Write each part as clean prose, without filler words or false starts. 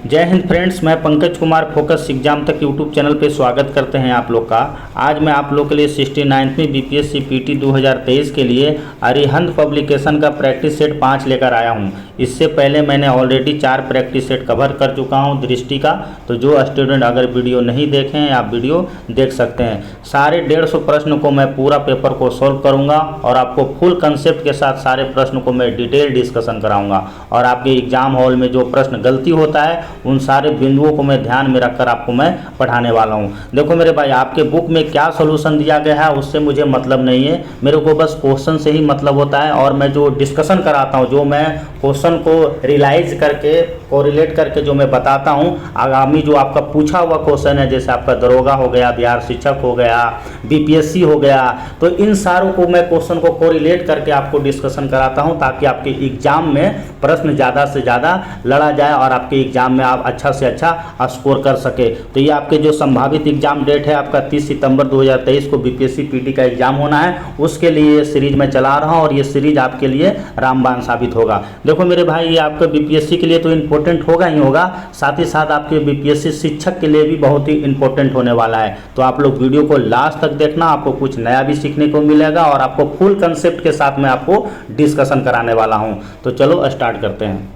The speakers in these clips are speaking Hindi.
जय हिंद फ्रेंड्स, मैं पंकज कुमार फोकस एग्जाम तक यूट्यूब चैनल पे स्वागत करते हैं आप लोग का। आज मैं आप लोग के लिए 69वीं बीपीएससी पीटी 2023 के लिए अरिहंत पब्लिकेशन का प्रैक्टिस सेट 5 लेकर आया हूं। इससे पहले मैंने ऑलरेडी 4 प्रैक्टिस सेट कवर कर चुका हूं दृष्टि का। तो जो स्टूडेंट अगर वीडियो नहीं देखे हैं आप वीडियो देख सकते हैं। सारे 150 प्रश्न को मैं पूरा पेपर को सॉल्व करूँगा और आपको फुल कंसेप्ट के साथ सारे प्रश्न को मैं डिटेल डिस्कशन कराऊँगा। और आपके एग्जाम हॉल में जो प्रश्न गलती होता है उन सारे बिंदुओं को मैं ध्यान में रखकर आपको मैं पढ़ाने वाला हूं। देखो मेरे भाई, आपके बुक में क्या सॉल्यूशन दिया गया है उससे मुझे मतलब नहीं है, मेरे को बस क्वेश्चन से ही मतलब होता है। और मैं जो डिस्कशन कराता हूं, जो मैं क्वेश्चन को रियलाइज करके कोरिलेट करके जो मैं बताता हूं, आगामी जो आपका पूछा हुआ क्वेश्चन है, जैसे आपका दरोगा हो गया, बिहार शिक्षक हो गया, बीपीएससी हो गया, तो इन सारों को मैं क्वेश्चन को कोरिलेट करके आपको डिस्कशन कराता हूं ताकि आपके एग्जाम में प्रश्न ज़्यादा से ज़्यादा लड़ा जाए और आपके एग्जाम में आप अच्छा से अच्छा स्कोर कर सके। तो ये आपके जो संभावित एग्जाम डेट है आपका 30 सितंबर 2023 को बीपीएससी पीटी का एग्जाम होना है, उसके लिए ये सीरीज मैं चला रहा हूँ और ये सीरीज आपके लिए रामबाण साबित होगा। देखो मेरे भाई, ये आपका बीपीएससी के लिए तो इम्पोर्टेंट होगा ही होगा, साथ ही साथ आपके बीपीएससी शिक्षक के लिए भी बहुत ही इंपॉर्टेंट होने वाला है। तो आप लोग वीडियो को लास्ट तक देखना, आपको कुछ नया भी सीखने को मिलेगा और आपको फुल कंसेप्ट के साथ मैं आपको डिस्कशन कराने वाला हूँ। तो चलो स्टार्ट करते हैं।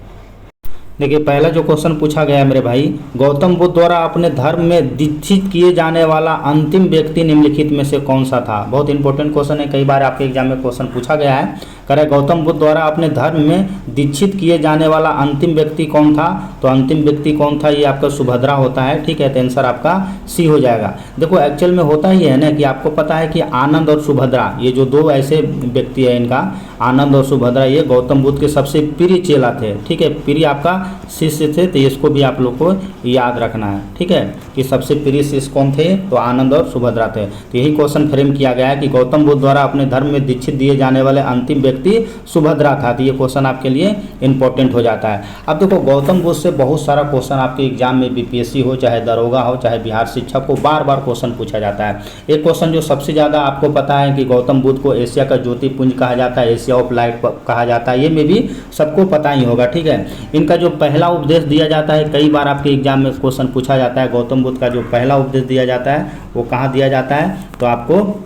देखिए, पहला जो क्वेश्चन पूछा गया है मेरे भाई, गौतम बुद्ध द्वारा अपने धर्म में दीक्षित किए जाने वाला अंतिम व्यक्ति निम्नलिखित में से कौन सा था। बहुत इंपॉर्टेंट क्वेश्चन है, कई बार आपके एग्जाम में क्वेश्चन पूछा गया है। करे गौतम बुद्ध द्वारा अपने धर्म में दीक्षित किए जाने वाला अंतिम व्यक्ति कौन था, तो अंतिम व्यक्ति कौन था, ये आपका सुभद्रा होता है। ठीक है, तो आंसर आपका सी हो जाएगा। देखो एक्चुअल में होता ही है ना कि आपको पता है कि आनंद और सुभद्रा, ये जो दो ऐसे व्यक्ति है, इनका आनंद और सुभद्रा, ये गौतम बुद्ध के सबसे प्रिय चेला थे। ठीक है, प्रिय आपका शिष्य थे, तो इसको भी आप लोग को याद रखना है। ठीक है, कि सबसे प्रिय शिष्य कौन थे, तो आनंद और सुभद्रा थे। तो यही क्वेश्चन फ्रेम किया गया है कि गौतम बुद्ध द्वारा अपने धर्म में दीक्षित दिए जाने वाले अंतिम व्यक्ति सुभद्रा था। तो ये क्वेश्चन आपके लिए इंपॉर्टेंट हो जाता है। अब देखो, गौतम बुद्ध से बहुत सारा क्वेश्चन आपके एग्जाम में बीपीएससी हो, चाहे दरोगा हो, चाहे बिहार शिक्षक हो, बार बार क्वेश्चन पूछा जाता है। एक क्वेश्चन जो सबसे ज़्यादा आपको पता है कि गौतम बुद्ध को एशिया का ज्योतिपुंज कहा जाता है, एशिया ऑफ लाइट कहा जाता है, ये में भी सबको पता ही होगा। ठीक है, इनका जो पहला उपदेश दिया जाता है, कई बार आपके एग्जाम में क्वेश्चन पूछा जाता है, गौतम बुद्ध का जो पहला उपदेश दिया जाता है वो कहाँ दिया जाता है, तो आपको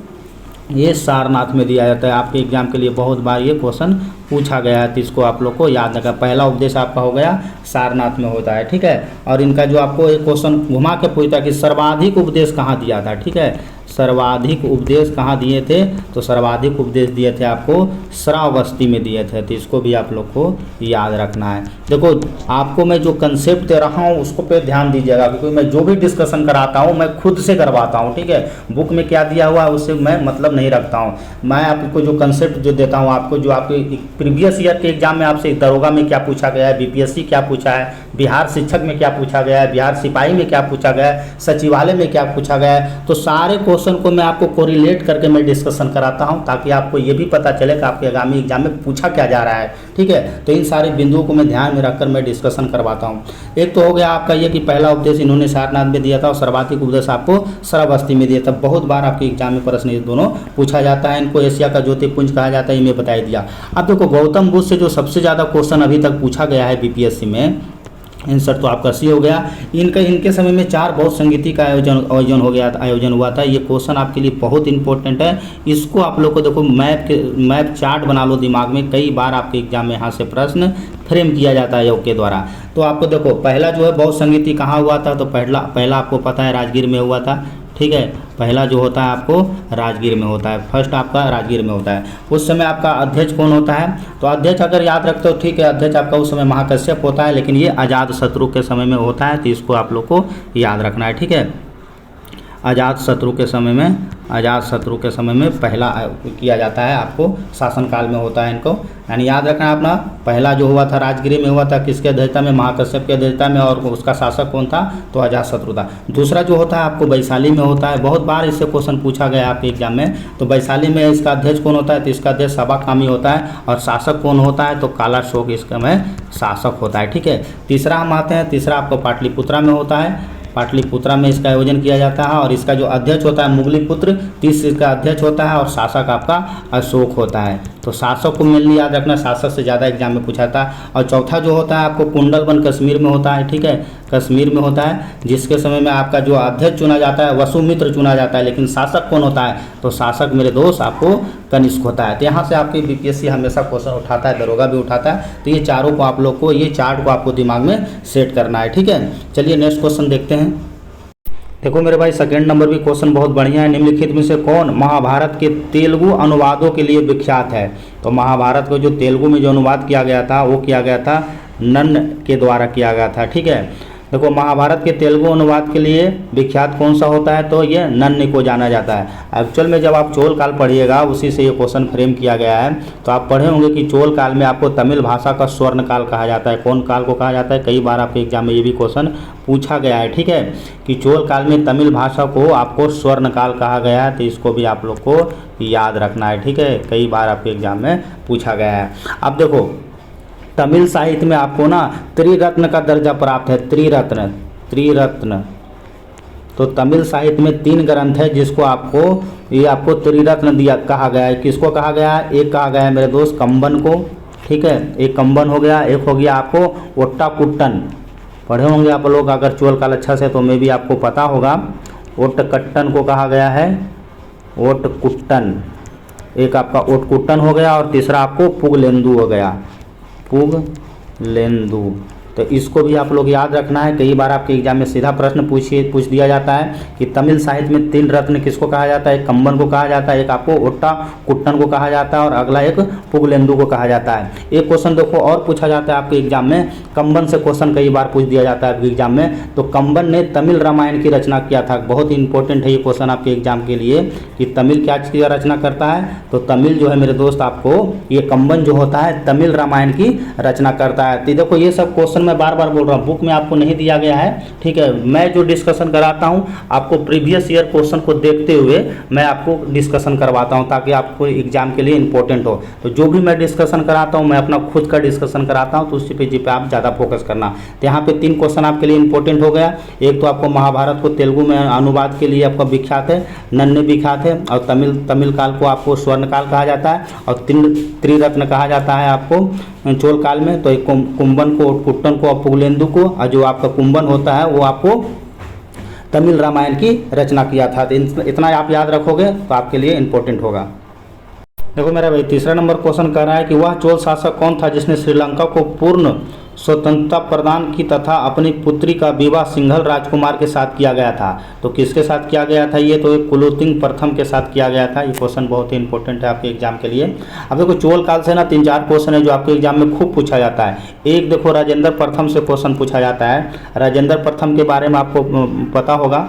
ये सारनाथ में दिया जाता है। आपके एग्जाम के लिए बहुत बार ये क्वेश्चन पूछा गया है, तो इसको आप लोग को याद रखना। पहला उपदेश आपका हो गया सारनाथ में होता है। ठीक है, और इनका जो आपको एक क्वेश्चन घुमा के पूछता है कि सर्वाधिक उपदेश कहाँ दिया था। ठीक है, सर्वाधिक उपदेश कहाँ दिए थे, तो सर्वाधिक उपदेश दिए थे आपको श्रावस्ती में दिए थे। तो इसको भी आप लोग को याद रखना है। देखो, आपको मैं जो कंसेप्ट दे रहा हूँ उसको पे ध्यान दीजिएगा, क्योंकि मैं जो भी डिस्कशन कराता हूँ मैं खुद से करवाता हूँ। ठीक है, बुक में क्या दिया हुआ है उससे मैं मतलब नहीं रखता हूँ। मैं आपको जो कंसेप्ट जो देता हूँ, आपको जो आपके प्रीवियस ईयर के एग्जाम में आपसे दरोगा में क्या पूछा गया है, बीपीएससी क्या पूछा है, बिहार शिक्षक में क्या पूछा गया है, बिहार सिपाही में क्या पूछा गया है, सचिवालय में क्या पूछा गया है, तो सारे क्वेश्चन को मैं आपको कोरिलेट करके मैं डिस्कशन कराता हूं ताकि आपको ये भी पता चले कि आपके आगामी एग्जाम में पूछा क्या जा रहा है। ठीक है, तो इन सारे बिंदुओं को मैं ध्यान में रखकर मैं डिस्कशन करवाता हूं। एक तो हो गया आपका ये कि पहला उपदेश इन्होंने सारनाथ में दिया था और सर्वाधिक उपदेश आपको श्रावस्ती में दिया था। बहुत बार आपके एग्जाम में प्रश्न ये दोनों पूछा जाता है। इनको एशिया का ज्योतिपुंज कहा जाता है, ये मैं बता दिया। अब देखो, गौतम बुद्ध से जो सबसे ज़्यादा क्वेश्चन अभी तक पूछा गया है बीपीएससी में, आंसर तो आपका सी हो गया। इनके समय में 4 बौद्ध संगीति का आयोजन हुआ था। ये क्वेश्चन आपके लिए बहुत इंपॉर्टेंट है। इसको आप लोग को देखो मैप चार्ट बना लो दिमाग में, कई बार आपके एग्जाम में यहाँ से प्रश्न फ्रेम किया जाता है योग के द्वारा। तो आपको देखो, पहला जो है बौद्ध संगीति कहाँ हुआ था, तो पहला आपको पता है राजगीर में हुआ था। ठीक है, पहला जो होता है आपको राजगीर में होता है, फर्स्ट आपका राजगीर में होता है। उस समय आपका अध्यक्ष कौन होता है, तो अध्यक्ष अगर याद रखते हो ठीक है, अध्यक्ष आपका उस समय महाकश्यप होता है, लेकिन ये अजातशत्रु के समय में होता है, तो इसको आप लोग को याद रखना है। ठीक है, अजातशत्रु के समय में पहला किया जाता है, आपको शासनकाल में होता है इनको, यानी याद रखना अपना। पहला जो हुआ था राजगिरी में हुआ था, किसके अध्यक्षता में, महाकश्यप के अध्यक्षता में, और उसका शासक कौन था, तो अजातशत्रु था। दूसरा जो होता है आपको वैशाली में होता है। बहुत बार इससे क्वेश्चन पूछा गया आपके एग्जाम में। तो वैशाली में इसका अध्यक्ष कौन होता है, तो इसका अध्यक्ष सभाकामी होता है, और शासक कौन होता है, तो कालाशोक इसका में शासक होता है। ठीक है, तीसरा हम आते हैं, तीसरा आपको पाटलिपुत्रा में होता है। पाटलिपुत्रा में इसका आयोजन किया जाता है। और इसका जो अध्यक्ष होता है मुगलीपुत्र तीस इसका अध्यक्ष होता है और शासक आपका अशोक होता है। तो शासक को मेनली याद रखना, शासक से ज़्यादा एग्जाम में पूछा था। और चौथा जो होता है आपको कुंडलवन कश्मीर में होता है, ठीक है, कश्मीर में होता है, जिसके समय में आपका जो अध्यक्ष चुना जाता है वसुमित्र चुना जाता है, लेकिन शासक कौन होता है? तो शासक मेरे दोस्त आपको कनिष्क होता है। तो यहाँ से आपकी बीपीएससी हमेशा क्वेश्चन उठाता है, दरोगा भी उठाता है। तो ये चारों को आप लोग को, ये चार्ट को आपको दिमाग में सेट करना है, ठीक है। चलिए नेक्स्ट क्वेश्चन देखते हैं। देखो मेरे भाई सेकंड नंबर भी क्वेश्चन बहुत बढ़िया है। निम्नलिखित में से कौन महाभारत के तेलुगु अनुवादों के लिए विख्यात है? तो महाभारत को जो तेलुगु में जो अनुवाद किया गया था वो किया गया था नन्न के द्वारा किया गया था, ठीक है। देखो महाभारत के तेलुगु अनुवाद के लिए विख्यात कौन सा होता है? तो ये नन्न को जाना जाता है। एक्चुअल में जब आप चोल काल पढ़िएगा उसी से ये क्वेश्चन फ्रेम किया गया है। तो आप पढ़े होंगे कि चोल काल में आपको तमिल भाषा का स्वर्ण काल कहा जाता है। कौन काल को कहा जाता है? कई बार आपके एग्जाम में ये भी क्वेश्चन पूछा गया है, ठीक है, कि चोल काल में तमिल भाषा को आपको स्वर्ण काल कहा गया है। तो इसको भी आप लोग को याद रखना है, ठीक है, कई बार आपके एग्जाम में पूछा गया है। अब देखो तमिल साहित्य में आपको ना त्रिरत्न का दर्जा प्राप्त है, त्रिरत्न। तो तमिल साहित्य में 3 ग्रंथ है जिसको आपको त्रिरत्न दिया कहा गया है। किसको कहा गया है? एक कहा गया है मेरे दोस्त कंबन को, ठीक है, एक कंबन हो गया, एक हो गया आपको ओट्टाकुट्टन। पढ़े होंगे आप लोग अगर चोल काल अच्छा से, तो मैं भी आपको पता होगा। ओट्टकट्टन को कहा गया है ओट्टकुट्टन, एक आपका ओट्टकुट्टन हो गया, और तीसरा आपको पुगलेंदु हो गया, पुगलेंदु। तो इसको भी आप लोग याद रखना है। कई बार आपके एग्जाम में सीधा प्रश्न पूछ दिया जाता है कि तमिल साहित्य में 3 रत्न किसको कहा जाता है? एक कंबन को कहा जाता है, एक आपको ओट्टाकुट्टन को कहा जाता है, और अगला एक पुगलेंदु को कहा जाता है। एक क्वेश्चन देखो और पूछा जाता है आपके एग्जाम में, कंबन से क्वेश्चन कई बार पूछ दिया जाता है आपके एग्जाम में। तो कंबन ने तमिल रामायण की रचना किया था। बहुत ही इंपॉर्टेंट है ये क्वेश्चन आपके एग्जाम के लिए कि तमिल क्या चीज़ का रचना करता है? तो तमिल जो है मेरे दोस्त आपको ये कंबन जो होता है तमिल रामायण की रचना करता है। तो देखो ये सब क्वेश्चन मैं बार बार बोल रहा हूँ, बुक में आपको नहीं दिया गया है, ठीक है। मैं जो डिस्कशन कराता हूँ आपको प्रीवियस ईयर क्वेश्चन को देखते हुए मैं आपको डिस्कशन करवाता हूँ, ताकि आपको एग्जाम के लिए इंपॉर्टेंट हो। तो जो भी मैं डिस्कशन कराता हूँ मैं अपना खुद का डिस्कशन कराता हूँ, तो उसी पे आप ज़्यादा फोकस करना। तो यहाँ पे 3 क्वेश्चन आपके लिए इंपॉर्टेंट हो गया। एक तो आपको महाभारत को तेलुगु में अनुवाद के लिए आपका विख्यात है, नन्ने विख्यात है, और तमिल काल को आपको स्वर्ण काल कहा जाता है, और त्रिरत्न कहा जाता है आपको चोल काल में। तो एक कुंभन को, ओट्टकुट्टन को और पुगलेंदु को, और जो आपका कुंभन होता है वो आपको तमिल रामायण की रचना किया था। तो इतना आप याद रखोगे तो आपके लिए इंपॉर्टेंट होगा। देखो मेरा भाई तीसरा नंबर क्वेश्चन कह रहा है कि वह चोल शासक कौन था जिसने श्रीलंका को पूर्ण स्वतंत्रता प्रदान की तथा अपनी पुत्री का विवाह सिंघल राजकुमार के साथ किया गया था? तो किसके साथ किया गया था? ये तो कुलोत्तुंग प्रथम के साथ किया गया था। ये क्वेश्चन बहुत ही इंपॉर्टेंट है आपके एग्जाम के लिए। अब देखो चोल काल से ना 3-4 क्वेश्चन है जो आपके एग्जाम में खूब पूछा जाता है। एक देखो राजेंद्र प्रथम से क्वेश्चन पूछा जाता है। राजेंद्र प्रथम के बारे में आपको पता होगा,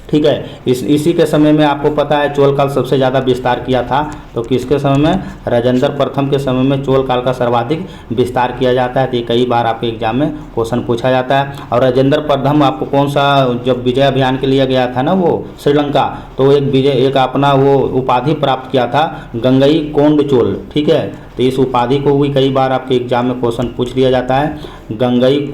ठीक है। इसी के समय में आपको पता है चोल काल सबसे ज़्यादा विस्तार किया था। तो किसके समय में? राजेंद्र प्रथम के समय में चोल काल का सर्वाधिक विस्तार किया जाता है। तो ये कई बार आपके एग्जाम में क्वेश्चन पूछा जाता है। और राजेंद्र प्रथम आपको कौन सा, जब विजय अभियान के लिए गया था ना वो श्रीलंका, तो एक अपना वो उपाधि प्राप्त किया था गंगई कोंड चोल, ठीक है। तो इस उपाधि को भी कई बार आपके एग्जाम में क्वेश्चन पूछ लिया जाता है। गंगई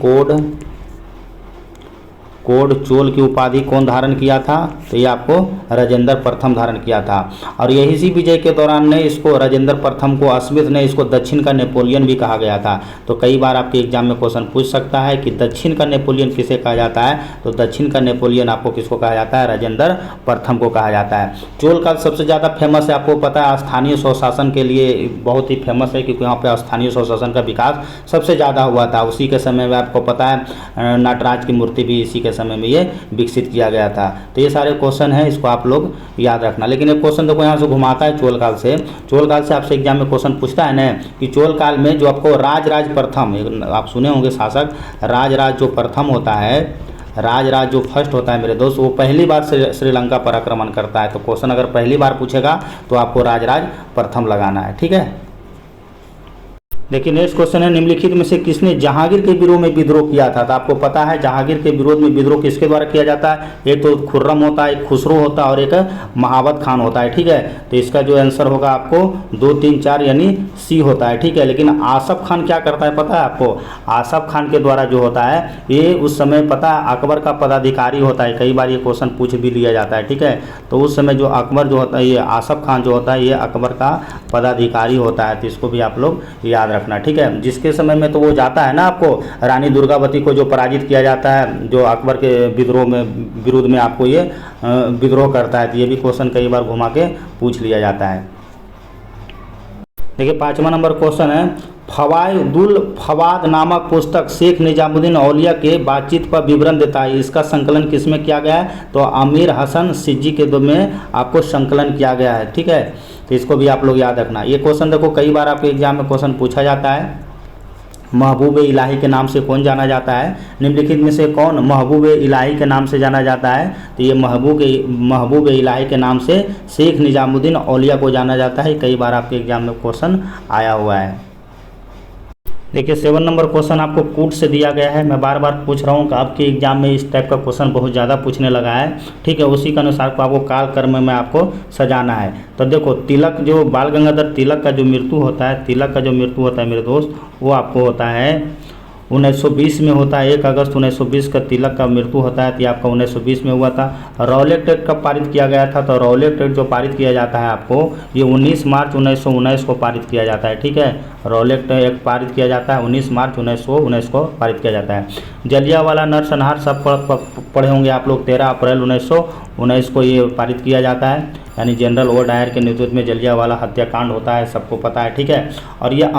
कोड चोल की उपाधि कौन धारण किया था? तो ये आपको राजेंद्र प्रथम धारण किया था। और यही सी विजय के दौरान ने इसको, राजेंद्र प्रथम को स्मिथ ने इसको दक्षिण का नेपोलियन भी कहा गया था। तो कई बार आपके एग्जाम में क्वेश्चन पूछ सकता है कि दक्षिण का नेपोलियन किसे कहा जाता है? तो दक्षिण का नेपोलियन आपको किसको कहा जाता है? राजेंद्र प्रथम को कहा जाता है। चोल काल सबसे ज़्यादा फेमस है, आपको पता है स्थानीय स्वशासन के लिए बहुत ही फेमस है, क्योंकि यहाँ पे स्थानीय स्वशासन का विकास सबसे ज़्यादा हुआ था। उसी के समय में आपको पता है नटराज की मूर्ति भी इसी के समय में ये विकसित किया गया था। तो ये सारे क्वेश्चन हैं, इसको आप लोग याद रखना। लेकिन एक क्वेश्चन देखो यहाँ से घुमाता है चोल काल से। चोल काल से आपसे एग्जाम में क्वेश्चन पूछता है ना कि चोल काल में जो आपको राज प्रथम, आप सुने होंगे शासक, राज जो प्रथम होता है, राज जो फर्स्ट होता है मेरे दोस्त, वो पहली बार श्रीलंका पर आक्रमण करता है। तो क्वेश्चन अगर पहली बार पूछेगा तो आपको राज प्रथम लगाना है, ठीक है। देखिए नेक्स्ट क्वेश्चन है, निम्नलिखित में से किसने जहांगीर के विरोध में विद्रोह किया था। तो आपको पता है जहांगीर के विरोध में विद्रोह किसके द्वारा किया जाता है। एक तो खुर्रम होता है, एक खुसरो होता है और एक महावत खान होता है। ठीक है, तो इसका जो आंसर होगा आपको 2, 3, 4 यानी सी होता है। ठीक है, लेकिन आसफ खान क्या करता है पता है आपको। आसफ खान के द्वारा जो होता है ये उस समय पता है अकबर का पदाधिकारी होता है। कई बार ये क्वेश्चन पूछ भी लिया जाता है। ठीक है, तो उस समय जो अकबर जो होता है, ये आसफ खान जो होता है ये अकबर का पदाधिकारी होता है। तो इसको भी आप लोग याद रखना। ठीक है, जिसके समय में तो वो जाता है ना, आपको रानी दुर्गावती को जो पराजित किया जाता है, जो अकबर के विरोध में आपको ये विद्रोह करता है। तो ये भी क्वेश्चन कई बार घुमा के पूछ लिया जाता है। देखिए 5वां नंबर क्वेश्चन है, फवायदुल फवाद नामक पुस्तक शेख निजामुद्दीन औलिया के बातचीत पर विवरण देता है। इसका संकलन किसमें किया गया है। तो अमीर हसन सिज्जी के में आपको संकलन किया गया है। ठीक है, तो इसको भी आप लोग याद रखना। ये क्वेश्चन देखो कई बार आपके एग्जाम में क्वेश्चन पूछा जाता है। महबूब इलाही के नाम से कौन जाना जाता है। निम्नलिखित में से कौन महबूब इलाही के नाम से जाना जाता है। तो ये महबूब इलाही के नाम से शेख निजामुद्दीन औलिया को जाना जाता है। कई बार आपके एग्जाम में क्वेश्चन आया हुआ है। देखिए 7 नंबर क्वेश्चन आपको कूट से दिया गया है। मैं बार बार पूछ रहा हूँ कि आपके एग्जाम में इस टाइप का क्वेश्चन बहुत ज़्यादा पूछने लगा है। ठीक है, उसी के अनुसार को आपको काल कर्म में आपको सजाना है। तो देखो तिलक जो बाल गंगाधर तिलक का जो मृत्यु होता है मेरे दोस्त, वो आपको होता है 1920 में होता है। 1 अगस्त 1920 का तिलक का मृत्यु होता है। तो ये आपका 1920 में हुआ था। रौलेट एक्ट कब पारित किया गया था। तो रौलेट एक्ट जो पारित किया जाता है आपको ये 19 मार्च 1919 को पारित किया जाता है। ठीक है, रौलेट एक्ट पारित किया जाता है 19 मार्च 1919 को पारित किया जाता है। जलियांवाला नरसंहार सब पढ़े होंगे आप लोग। 13 अप्रैल 1919 को ये पारित किया जाता है। यानी जनरल ओ डायर के नेतृत्व में जलियांवाला हत्याकांड होता है, सबको पता है। ठीक है, और ये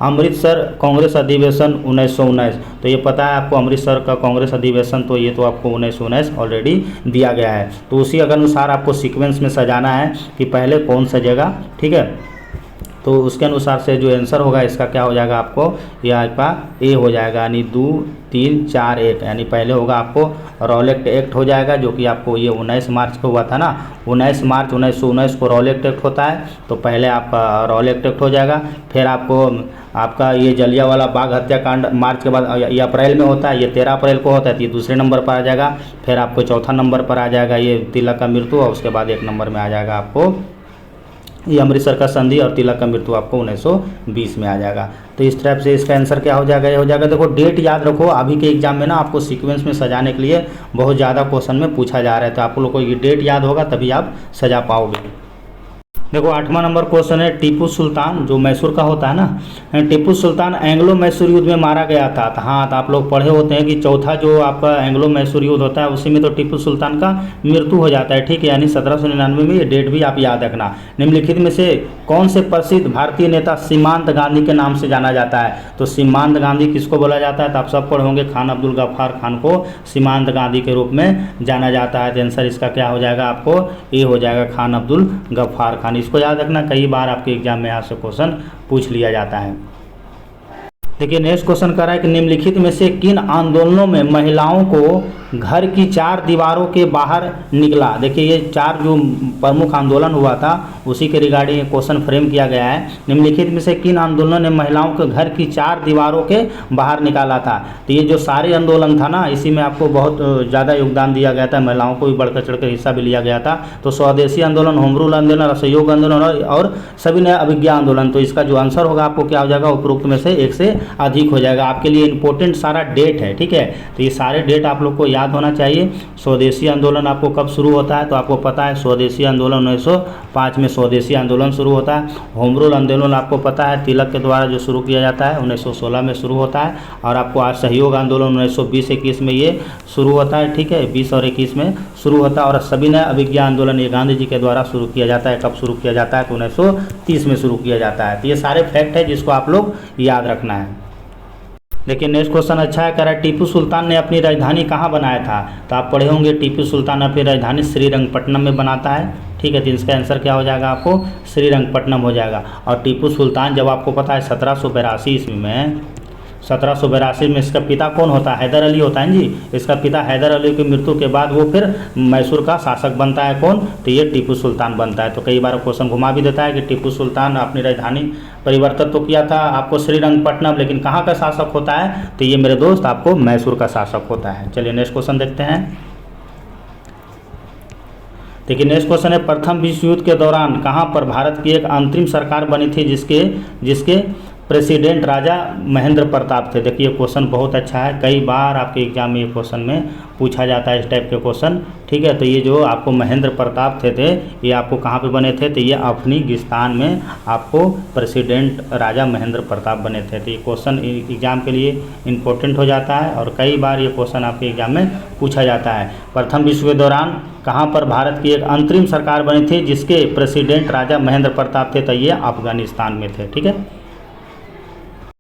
अमृतसर कांग्रेस अधिवेशन 1919, तो ये पता है आपको अमृतसर का कांग्रेस अधिवेशन, तो ये तो आपको 1919 ऑलरेडी दिया गया है। तो उसी के अनुसार आपको सीक्वेंस में सजाना है कि पहले कौन सजेगा। ठीक है, तो उसके अनुसार से जो आंसर होगा इसका क्या हो जाएगा आपको, यह आपका ए हो जाएगा। यानी 2, 3, 4, 1 यानी पहले होगा आपको रौलेट एक्ट हो जाएगा, जो कि आपको ये 19 मार्च को हुआ था ना। 19 मार्च 1919 को रौलेट एक्ट होता है। तो पहले आपका रौलेट एक्ट हो जाएगा। फिर आपका ये जलियांवाला बाग हत्याकांड मार्च के बाद ये अप्रैल में होता है। ये 13 अप्रैल को होता है। तो ये दूसरे नंबर पर आ जाएगा। फिर आपको चौथा नंबर पर आ जाएगा ये तिलक का मृत्यु, और उसके बाद 1 नंबर में आ जाएगा आपको ये अमृतसर का संधि, और तिलक का मृत्यु आपको 1920 में आ जाएगा। तो इस टाइप से इसका आंसर क्या हो जाएगा, ये हो जाएगा। देखो डेट याद रखो, अभी के एग्जाम में ना आपको सीक्वेंस में सजाने के लिए बहुत ज़्यादा क्वेश्चन में पूछा जा रहा है। तो आप लोग को ये डेट याद होगा तभी आप सजा पाओगे। देखो 8वां नंबर क्वेश्चन है, टीपू सुल्तान जो मैसूर का होता है ना, टीपू सुल्तान एंग्लो मैसूर युद्ध में मारा गया था। तो हाँ, तो आप लोग पढ़े होते हैं कि चौथा जो आपका एंग्लो मैसूर युद्ध होता है उसी में तो टीपू सुल्तान का मृत्यु हो जाता है। ठीक है, यानी 1799 में। ये डेट भी आप याद रखना। निम्नलिखित में से कौन से प्रसिद्ध भारतीय नेता सीमांत गांधी के नाम से जाना जाता है। तो सीमांत गांधी किसको बोला जाता है। तो आप सब पढ़े होंगे, खान अब्दुल गफ्फार खान को सीमांत गांधी के रूप में जाना जाता है। तो आंसर इसका क्या हो जाएगा आपको, ए हो जाएगा, खान अब्दुल गफ्फार खान। इसको याद रखना, कई बार आपके एग्जाम में यहाँ से क्वेश्चन पूछ लिया जाता है। देखिए नेक्स्ट क्वेश्चन कर रहा है कि निम्नलिखित में से किन आंदोलनों में महिलाओं को घर की 4 दीवारों के बाहर निकला। देखिए ये 4 जो प्रमुख आंदोलन हुआ था उसी के रिगार्डिंग क्वेश्चन फ्रेम किया गया है। निम्नलिखित में से किन आंदोलनों ने महिलाओं को घर की 4 दीवारों के बाहर निकाला था। तो ये जो सारे आंदोलन था ना, इसी में आपको बहुत ज़्यादा योगदान दिया गया था। महिलाओं को भी बढ़कर चढ़कर हिस्सा भी लिया गया था। तो स्वदेशी आंदोलन, होम रूल आंदोलन, असहयोग आंदोलन और सभी नए अभिज्ञा आंदोलन। तो इसका जो आंसर होगा आपको क्या हो जाएगा, उपरोक्त में से 1 से अधिक हो जाएगा। आपके लिए इंपॉर्टेंट सारा डेट है। ठीक है, तो ये सारे डेट आप लोग को याद होना चाहिए। स्वदेशी आंदोलन आपको कब शुरू होता है। तो आपको पता है स्वदेशी आंदोलन 1905 में स्वदेशी आंदोलन शुरू होता है। होम रूल आंदोलन आपको पता है तिलक के द्वारा जो शुरू किया जाता है 1916 में शुरू होता है। और आपको असहयोग आंदोलन 1920-21 में ये शुरू होता है। ठीक है, 20 और 21 में शुरू होता है। और सभी नए अभिज्ञा आंदोलन ये गांधी जी के द्वारा शुरू किया जाता है। कब शुरू किया जाता है, तो 1930 में शुरू किया जाता है। तो ये सारे फैक्ट है जिसको आप लोग याद रखना है। देखिए नेक्स्ट क्वेश्चन अच्छा है, कह रहा है टीपू सुल्तान ने अपनी राजधानी कहाँ बनाया था। तो आप पढ़े होंगे टीपू सुल्तान अपनी राजधानी श्रीरंगपट्टनम में बनाता है। ठीक है, तो इसका आंसर क्या हो जाएगा आपको, श्रीरंगपट्टनम हो जाएगा। और टीपू सुल्तान जब आपको पता है 1782 ईस्वी में 1782 में इसका पिता कौन होता है? हैदर अली होता है जी। इसका पिता हैदर अली की मृत्यु के बाद वो फिर मैसूर का शासक बनता है कौन? तो ये टीपू सुल्तान बनता है। तो कई बार क्वेश्चन घुमा भी देता है कि टीपू सुल्तान अपनी राजधानी परिवर्तित तो किया था आपको श्रीरंगपट्टनम, लेकिन कहाँ का शासक होता है? तो ये मेरे दोस्त आपको मैसूर का शासक होता है। चलिए नेक्स्ट क्वेश्चन देखते हैं। देखिए नेक्स्ट क्वेश्चन है, प्रथम विश्व युद्ध के दौरान कहाँ पर भारत की एक अंतरिम सरकार बनी थी जिसके प्रेसिडेंट राजा महेंद्र प्रताप थे? देखिए क्वेश्चन बहुत अच्छा है, कई बार आपके एग्जाम में ये क्वेश्चन में पूछा जाता है इस टाइप के क्वेश्चन। ठीक है, तो ये जो आपको महेंद्र प्रताप थे ये आपको कहाँ पे बने थे? तो ये अफगानिस्तान में आपको प्रेसिडेंट राजा महेंद्र प्रताप बने थे। तो ये क्वेश्चन एग्जाम के लिए इम्पोर्टेंट हो जाता है और कई बार ये क्वेश्चन आपके एग्जाम में पूछा जाता है। प्रथम विश्व के दौरान कहाँ पर भारत की एक अंतरिम सरकार बनी थी जिसके प्रेसिडेंट राजा महेंद्र प्रताप थे? तो ये अफगानिस्तान में थे। ठीक है,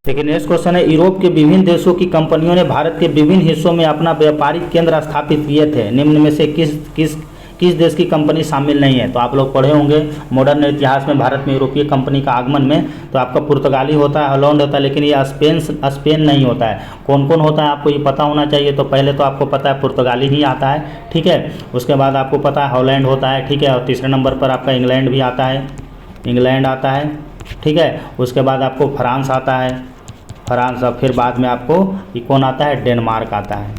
देखिए नेक्स्ट क्वेश्चन है, यूरोप के विभिन्न देशों की कंपनियों ने भारत के विभिन्न हिस्सों में अपना व्यापारिक केंद्र स्थापित किए थे, निम्न में से किस देश की कंपनी शामिल नहीं है? तो आप लोग पढ़े होंगे मॉडर्न इतिहास में भारत में यूरोपीय कंपनी का आगमन में, तो आपका पुर्तगाली होता है, हॉलैंड होता है, लेकिन ये स्पेन नहीं होता है। कौन कौन होता है आपको ये पता होना चाहिए। तो पहले तो आपको पता है पुर्तगाली ही आता है, ठीक है, उसके बाद आपको पता है हॉलैंड होता है, ठीक है, और तीसरे नंबर पर आपका इंग्लैंड भी आता है, इंग्लैंड आता है, ठीक है, उसके बाद आपको फ्रांस आता है, फ्रांस, और फिर बाद में आपको ये कौन आता है? डेनमार्क आता है।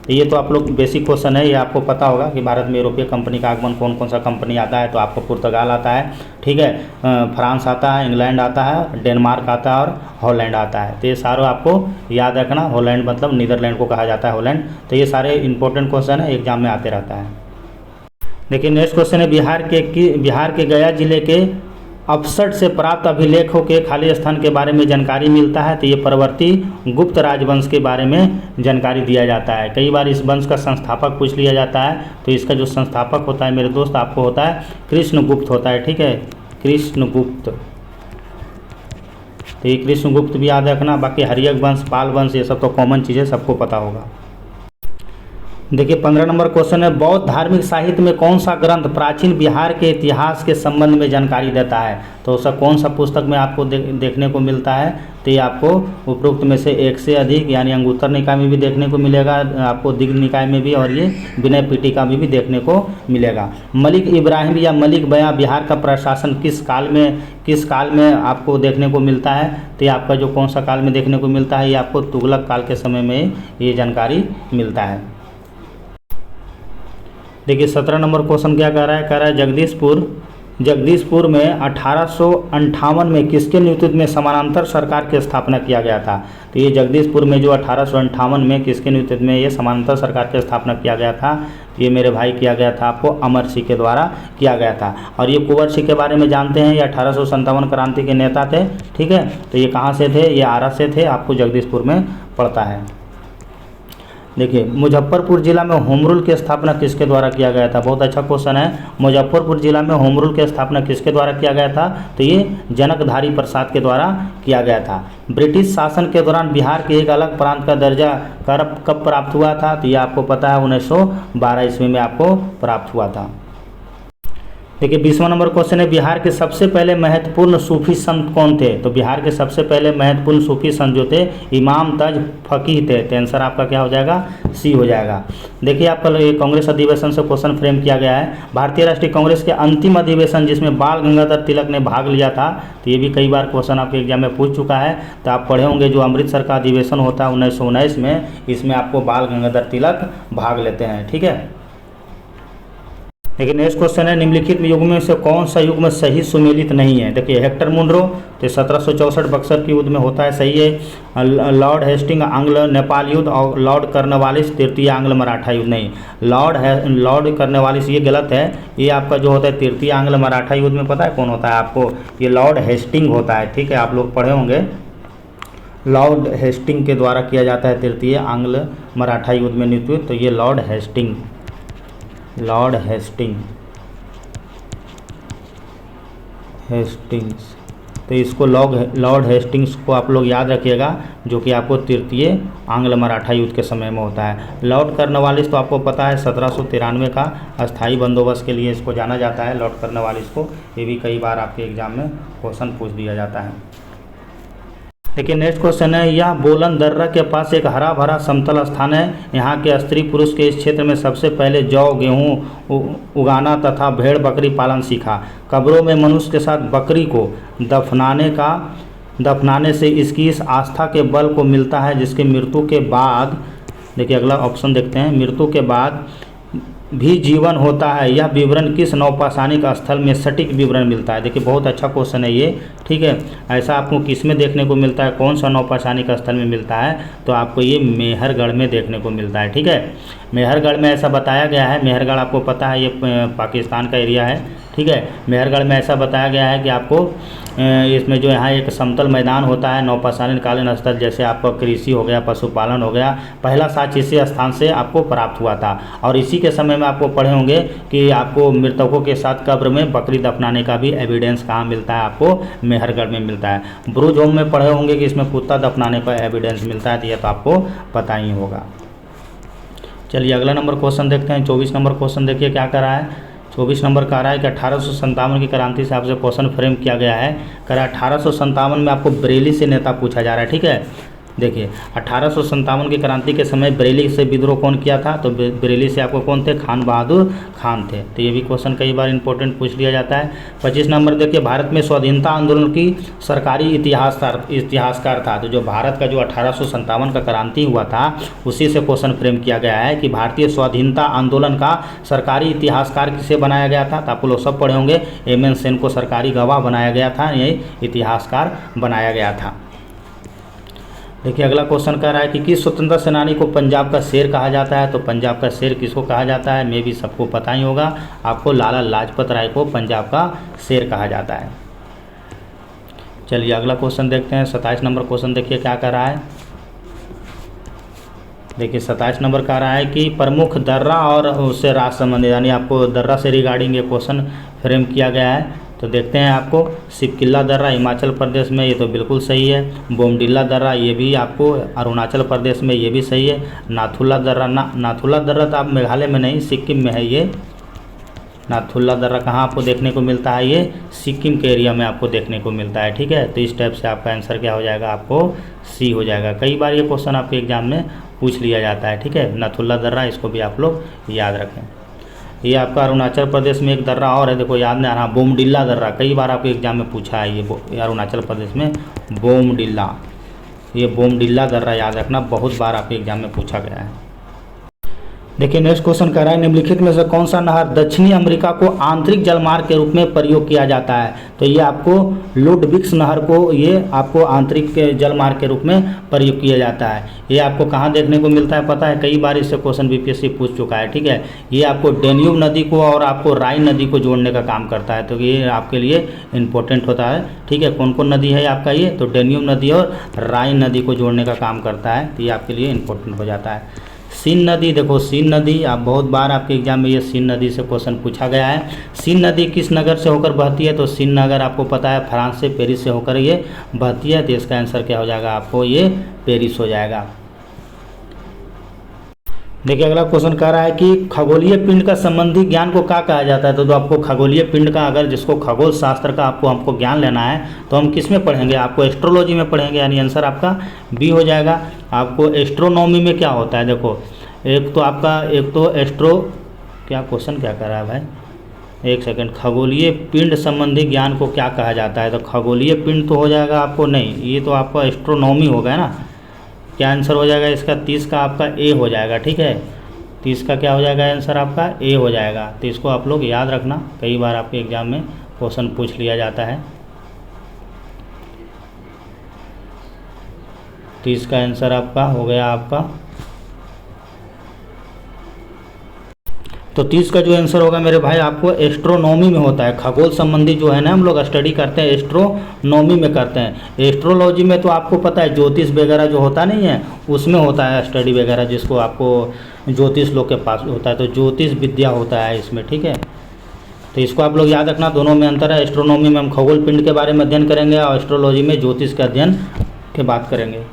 तो ये तो आप लोग बेसिक क्वेश्चन है, ये आपको पता होगा कि भारत में यूरोपीय कंपनी का आगमन कौन कौन सा कंपनी आता है। तो आपको पुर्तगाल आता है, ठीक है, फ्रांस आता है, इंग्लैंड आता है, डेनमार्क आता है और हॉलैंड आता है। तो ये सारे आपको याद रखना, हॉलैंड मतलब नीदरलैंड को कहा जाता है हॉलैंड। तो ये सारे इंपॉर्टेंट क्वेश्चन है, एग्जाम में आते रहता है। देखिए नेक्स्ट क्वेश्चन है, बिहार के गया जिले के अपसट से प्राप्त अभिलेखों के खाली स्थान के बारे में जानकारी मिलता है। तो ये परवर्ती गुप्त राजवंश के बारे में जानकारी दिया जाता है। कई बार इस वंश का संस्थापक पूछ लिया जाता है। तो इसका जो संस्थापक होता है मेरे दोस्त आपको होता है कृष्णगुप्त होता है, ठीक है, कृष्णगुप्त। तो ये कृष्णगुप्त भी याद रखना। बाकी हर्यक वंश, पाल वंश, ये सब तो कॉमन चीज़ें सबको पता होगा। देखिए 15 नंबर क्वेश्चन है, बौद्ध धार्मिक साहित्य में कौन सा ग्रंथ प्राचीन बिहार के इतिहास के संबंध में जानकारी देता है? तो उसका कौन सा पुस्तक में आपको देखने को मिलता है? तो ये आपको उपरोक्त में से एक से अधिक, यानी अंगुत्तर निकाय में भी देखने को मिलेगा, आपको दिग्ध निकाय में भी, और ये विनय पीठिका में भी देखने को मिलेगा। मलिक इब्राहिम या मलिक बयां बिहार का प्रशासन किस काल में आपको देखने को मिलता है? तो ये आपका जो कौन सा काल में देखने को मिलता है? ये आपको तुगलक काल के समय में ये जानकारी मिलता है। देखिए 17 नंबर क्वेश्चन क्या कह रहा है, जगदीशपुर में 1858 में किसके नेतृत्व में समानांतर सरकार की स्थापना किया गया था? तो ये जगदीशपुर में जो 1858 में किसके नेतृत्व में ये समानांतर सरकार की स्थापना किया गया था? तो ये मेरे भाई किया गया था आपको अमर सिंह के द्वारा किया गया था। और ये कुंवर सिंह के बारे में जानते हैं, ये 1857 क्रांति के नेता थे, ठीक है। तो ये कहाँ से थे? ये आरा से थे, आपको जगदीशपुर में पड़ता है। देखिए मुजफ्फरपुर जिला में होम रूल की स्थापना किसके द्वारा किया गया था? बहुत अच्छा क्वेश्चन है। मुजफ्फरपुर जिला में होम रूल की स्थापना किसके द्वारा किया गया था? तो ये जनकधारी प्रसाद के द्वारा किया गया था। ब्रिटिश शासन के दौरान बिहार के एक अलग प्रांत का दर्जा कब प्राप्त हुआ था? तो ये आपको पता है 1912 ईस्वी में आपको प्राप्त हुआ था। देखिए 20वां नंबर क्वेश्चन है, बिहार के सबसे पहले महत्वपूर्ण सूफी संत कौन थे? तो बिहार के सबसे पहले महत्वपूर्ण सूफी संत जो थे इमाम तज फकीह थे। तो आंसर आपका क्या हो जाएगा? सी हो जाएगा। देखिए आपका ये कांग्रेस अधिवेशन से क्वेश्चन फ्रेम किया गया है। भारतीय राष्ट्रीय कांग्रेस के अंतिम अधिवेशन जिसमें बाल गंगाधर तिलक ने भाग लिया था, तो ये भी कई बार क्वेश्चन आपके एग्जाम में पूछ चुका है। तो आप पढ़े होंगे जो अमृतसर का अधिवेशन होता है 1919 में, इसमें आपको बाल गंगाधर तिलक भाग लेते हैं, ठीक है। लेकिन नेक्स्ट क्वेश्चन है, निम्नलिखित युग में से कौन सा युग में सही सुमेलित नहीं है? देखिए हेक्टर मुनरो तो 1764 बक्सर के युद्ध में होता है, सही है। लॉर्ड हेस्टिंग आंग्ल नेपाल युद्ध और लॉर्ड कर्नवालिस तृतीय आंग्ल मराठा युद्ध, नहीं, लॉर्ड कर्नवालिस ये गलत है। ये आपका जो होता है तृतीय आंग्ल मराठा युद्ध में पता है कौन होता है आपको? ये लॉर्ड हेस्टिंग होता है, ठीक है, आप लोग पढ़े होंगे। लॉर्ड हेस्टिंग के द्वारा किया जाता है तृतीय आंग्ल मराठा युद्ध में नेतृत्व, तो ये लॉर्ड हेस्टिंग्स। तो इसको लॉर्ड हेस्टिंग्स को आप लोग याद रखिएगा, जो कि आपको तृतीय आंग्ल मराठा युद्ध के समय में होता है। लॉर्ड कर्नवालिस तो आपको पता है 1793 का अस्थाई बंदोबस्त के लिए इसको जाना जाता है, लॉर्ड कर्नवालिस को। ये भी कई बार आपके एग्जाम में क्वेश्चन पूछ दिया जाता है। देखिए नेक्स्ट क्वेश्चन है, यह बोलन दर्रा के पास एक हरा भरा समतल स्थान है। यहाँ के स्त्री पुरुष के इस क्षेत्र में सबसे पहले जौ गेहूँ उगाना तथा भेड़ बकरी पालन सीखा। कब्रों में मनुष्य के साथ बकरी को दफनाने से इसकी इस आस्था के बल को मिलता है, जिसके मृत्यु के बाद, देखिए अगला ऑप्शन देखते हैं, मृत्यु के बाद भी जीवन होता है। यह विवरण किस नौपाषाणिक स्थल में सटीक विवरण मिलता है। देखिए बहुत अच्छा क्वेश्चन है ये, ठीक है। ऐसा आपको किस में देखने को मिलता है, कौन सा नौपाषाणिक स्थल में मिलता है, तो आपको ये मेहरगढ़ में देखने को मिलता है, ठीक है। मेहरगढ़ में ऐसा बताया गया है, मेहरगढ़ आपको पता है ये पाकिस्तान का एरिया है, ठीक है। मेहरगढ़ में ऐसा बताया गया है कि आपको इसमें जो यहाँ एक समतल मैदान होता है, नौपाषाणिक कालीन स्थल, जैसे आपका कृषि हो गया, पशुपालन हो गया, पहला साक्ष्य इसी स्थान से आपको प्राप्त हुआ था। और इसी के समय में आपको पढ़े होंगे कि आपको मृतकों के साथ कब्र में बकरी दफनाने का भी एविडेंस कहाँ मिलता है, आपको मेहरगढ़ में मिलता है। ब्रूज होम में पढ़े होंगे कि इसमें कुत्ता दफनाने का एविडेंस मिलता है, तो यह तो आपको पता ही होगा। चलिए अगला नंबर क्वेश्चन देखते हैं। 24 नंबर क्वेश्चन देखिए क्या कर रहा है। 24 नंबर का रहा है कि 1857 की क्रांति से आपसे क्वेश्चन फ्रेम किया गया है। कह रहा है 1857 में आपको बरेली से नेता पूछा जा रहा है, ठीक है। देखिए 1857 की क्रांति के समय बरेली से विद्रोह कौन किया था, तो बरेली से आपको कौन थे, खान बहादुर खान थे। तो ये भी क्वेश्चन कई बार इंपॉर्टेंट पूछ लिया जाता है। 25 नंबर देखिए, भारत में स्वाधीनता आंदोलन की सरकारी इतिहासकार था। तो जो भारत का जो 1857 का क्रांति हुआ था उसी से क्वेश्चन फ्रेम किया गया है कि भारतीय स्वाधीनता आंदोलन का सरकारी इतिहासकार किसे बनाया गया था। तो आप लोग सब पढ़े होंगे, एम.एन. सेन को सरकारी गवाह बनाया गया था, ये इतिहासकार बनाया गया था। देखिए अगला क्वेश्चन कह रहा है कि किस स्वतंत्रता सेनानी को पंजाब का शेर कहा जाता है। तो पंजाब का शेर किसको कहा जाता है, मे भी सबको पता ही होगा आपको, लाला लाजपत राय को पंजाब का शेर कहा जाता है। चलिए अगला क्वेश्चन देखते हैं। 27 नंबर क्वेश्चन देखिए क्या कर रहा है। देखिए 27 नंबर कह रहा है कि प्रमुख दर्रा और उससे राज संबंधी, यानी आपको दर्रा से रिगार्डिंग ये क्वेश्चन फ्रेम किया गया है। तो देखते हैं आपको, सिपकिल्ला दर्रा हिमाचल प्रदेश में, ये तो बिल्कुल सही है। बोमडिल्ला दर्रा ये भी आपको अरुणाचल प्रदेश में, ये भी सही है। नाथुला दर्रा नाथुला दर्रा तो आप मेघालय में नहीं, सिक्किम में है ये। नाथुला दर्रा कहाँ आपको देखने को मिलता है, ये सिक्किम के एरिया में आपको देखने को मिलता है, ठीक है। तो इस टाइप से आपका आंसर क्या हो जाएगा, आपको सी हो जाएगा। कई बार ये क्वेश्चन आपके एग्जाम में पूछ लिया जाता है, ठीक है। नाथुला दर्रा, इसको भी आप लोग याद रखें। ये आपका अरुणाचल प्रदेश में एक दर्रा और है, देखो याद नहीं आ रहा, बोमडिल्ला दर्रा, कई बार आपके एग्जाम में पूछा है ये अरुणाचल प्रदेश में बोमडिल्ला, ये बोमडिल्ला दर्रा याद रखना, बहुत बार आपके एग्जाम में पूछा गया है। देखिए नेक्स्ट क्वेश्चन कह रहा है, निम्नलिखित में से कौन सा नहर दक्षिणी अमेरिका को आंतरिक जलमार्ग के रूप में प्रयोग किया जाता है। तो ये आपको लुडविग्स नहर को ये आपको आंतरिक जलमार्ग के रूप में प्रयोग किया जाता है। ये आपको कहाँ देखने को मिलता है पता है, कई बार इससे क्वेश्चन बीपीएससी पूछ चुका है, ठीक है। ये आपको डेन्यूब नदी को और आपको राइन नदी को जोड़ने का काम करता है, तो ये आपके लिए इंपॉर्टेंट होता है, ठीक है। कौन कौन नदी है आपका ये, तो डेन्यूब नदी और राइन नदी को जोड़ने का काम करता है, तो ये आपके लिए इंपॉर्टेंट हो जाता है। सीन नदी, देखो सीन नदी, आप बहुत बार आपके एग्जाम में ये सीन नदी से क्वेश्चन पूछा गया है। सीन नदी किस नगर से होकर बहती है, तो सीन नगर आपको पता है फ्रांस से, पेरिस से होकर ये बहती है। तो इसका आंसर क्या हो जाएगा, आपको ये पेरिस हो जाएगा। देखिए अगला क्वेश्चन कह रहा है कि खगोलीय पिंड का संबंधी ज्ञान को क्या कहा जाता है। तो आपको खगोलीय पिंड का, अगर जिसको खगोल शास्त्र का हमको ज्ञान लेना है तो हम किस में पढ़ेंगे, आपको एस्ट्रोलॉजी में पढ़ेंगे, यानी आंसर आपका बी हो जाएगा। आपको एस्ट्रोनॉमी में क्या होता है, देखो एक तो एस्ट्रो, क्या क्वेश्चन क्या कर रहा है भाई, एक सेकंड, खगोलीय पिंड संबंधी ज्ञान को क्या कहा जाता है। तो खगोलीय पिंड तो हो जाएगा आपको नहीं, ये तो आपका एस्ट्रोनॉमी होगा ना। क्या आंसर हो जाएगा इसका, 30 का आपका ए हो जाएगा, ठीक है। 30 का क्या हो जाएगा आंसर आपका ए हो जाएगा। तो इसको आप लोग याद रखना, कई बार आपके एग्जाम में क्वेश्चन पूछ लिया जाता है। 30 का आंसर आपका हो गया आपका, तो 30 का जो आंसर होगा मेरे भाई आपको एस्ट्रोनॉमी में होता है। खगोल संबंधी जो है ना हम लोग स्टडी करते हैं, एस्ट्रोनॉमी में करते हैं। एस्ट्रोलॉजी में तो आपको पता है ज्योतिष वगैरह जो होता नहीं है, उसमें होता है स्टडी वगैरह, जिसको आपको ज्योतिष लोग के पास होता है, तो ज्योतिष विद्या होता है इसमें, ठीक है। तो इसको आप लोग याद रखना, दोनों में अंतर है। एस्ट्रोनॉमी में हम खगोल पिंड के बारे में अध्ययन करेंगे और एस्ट्रोलॉजी में ज्योतिष के अध्ययन के बात करेंगे।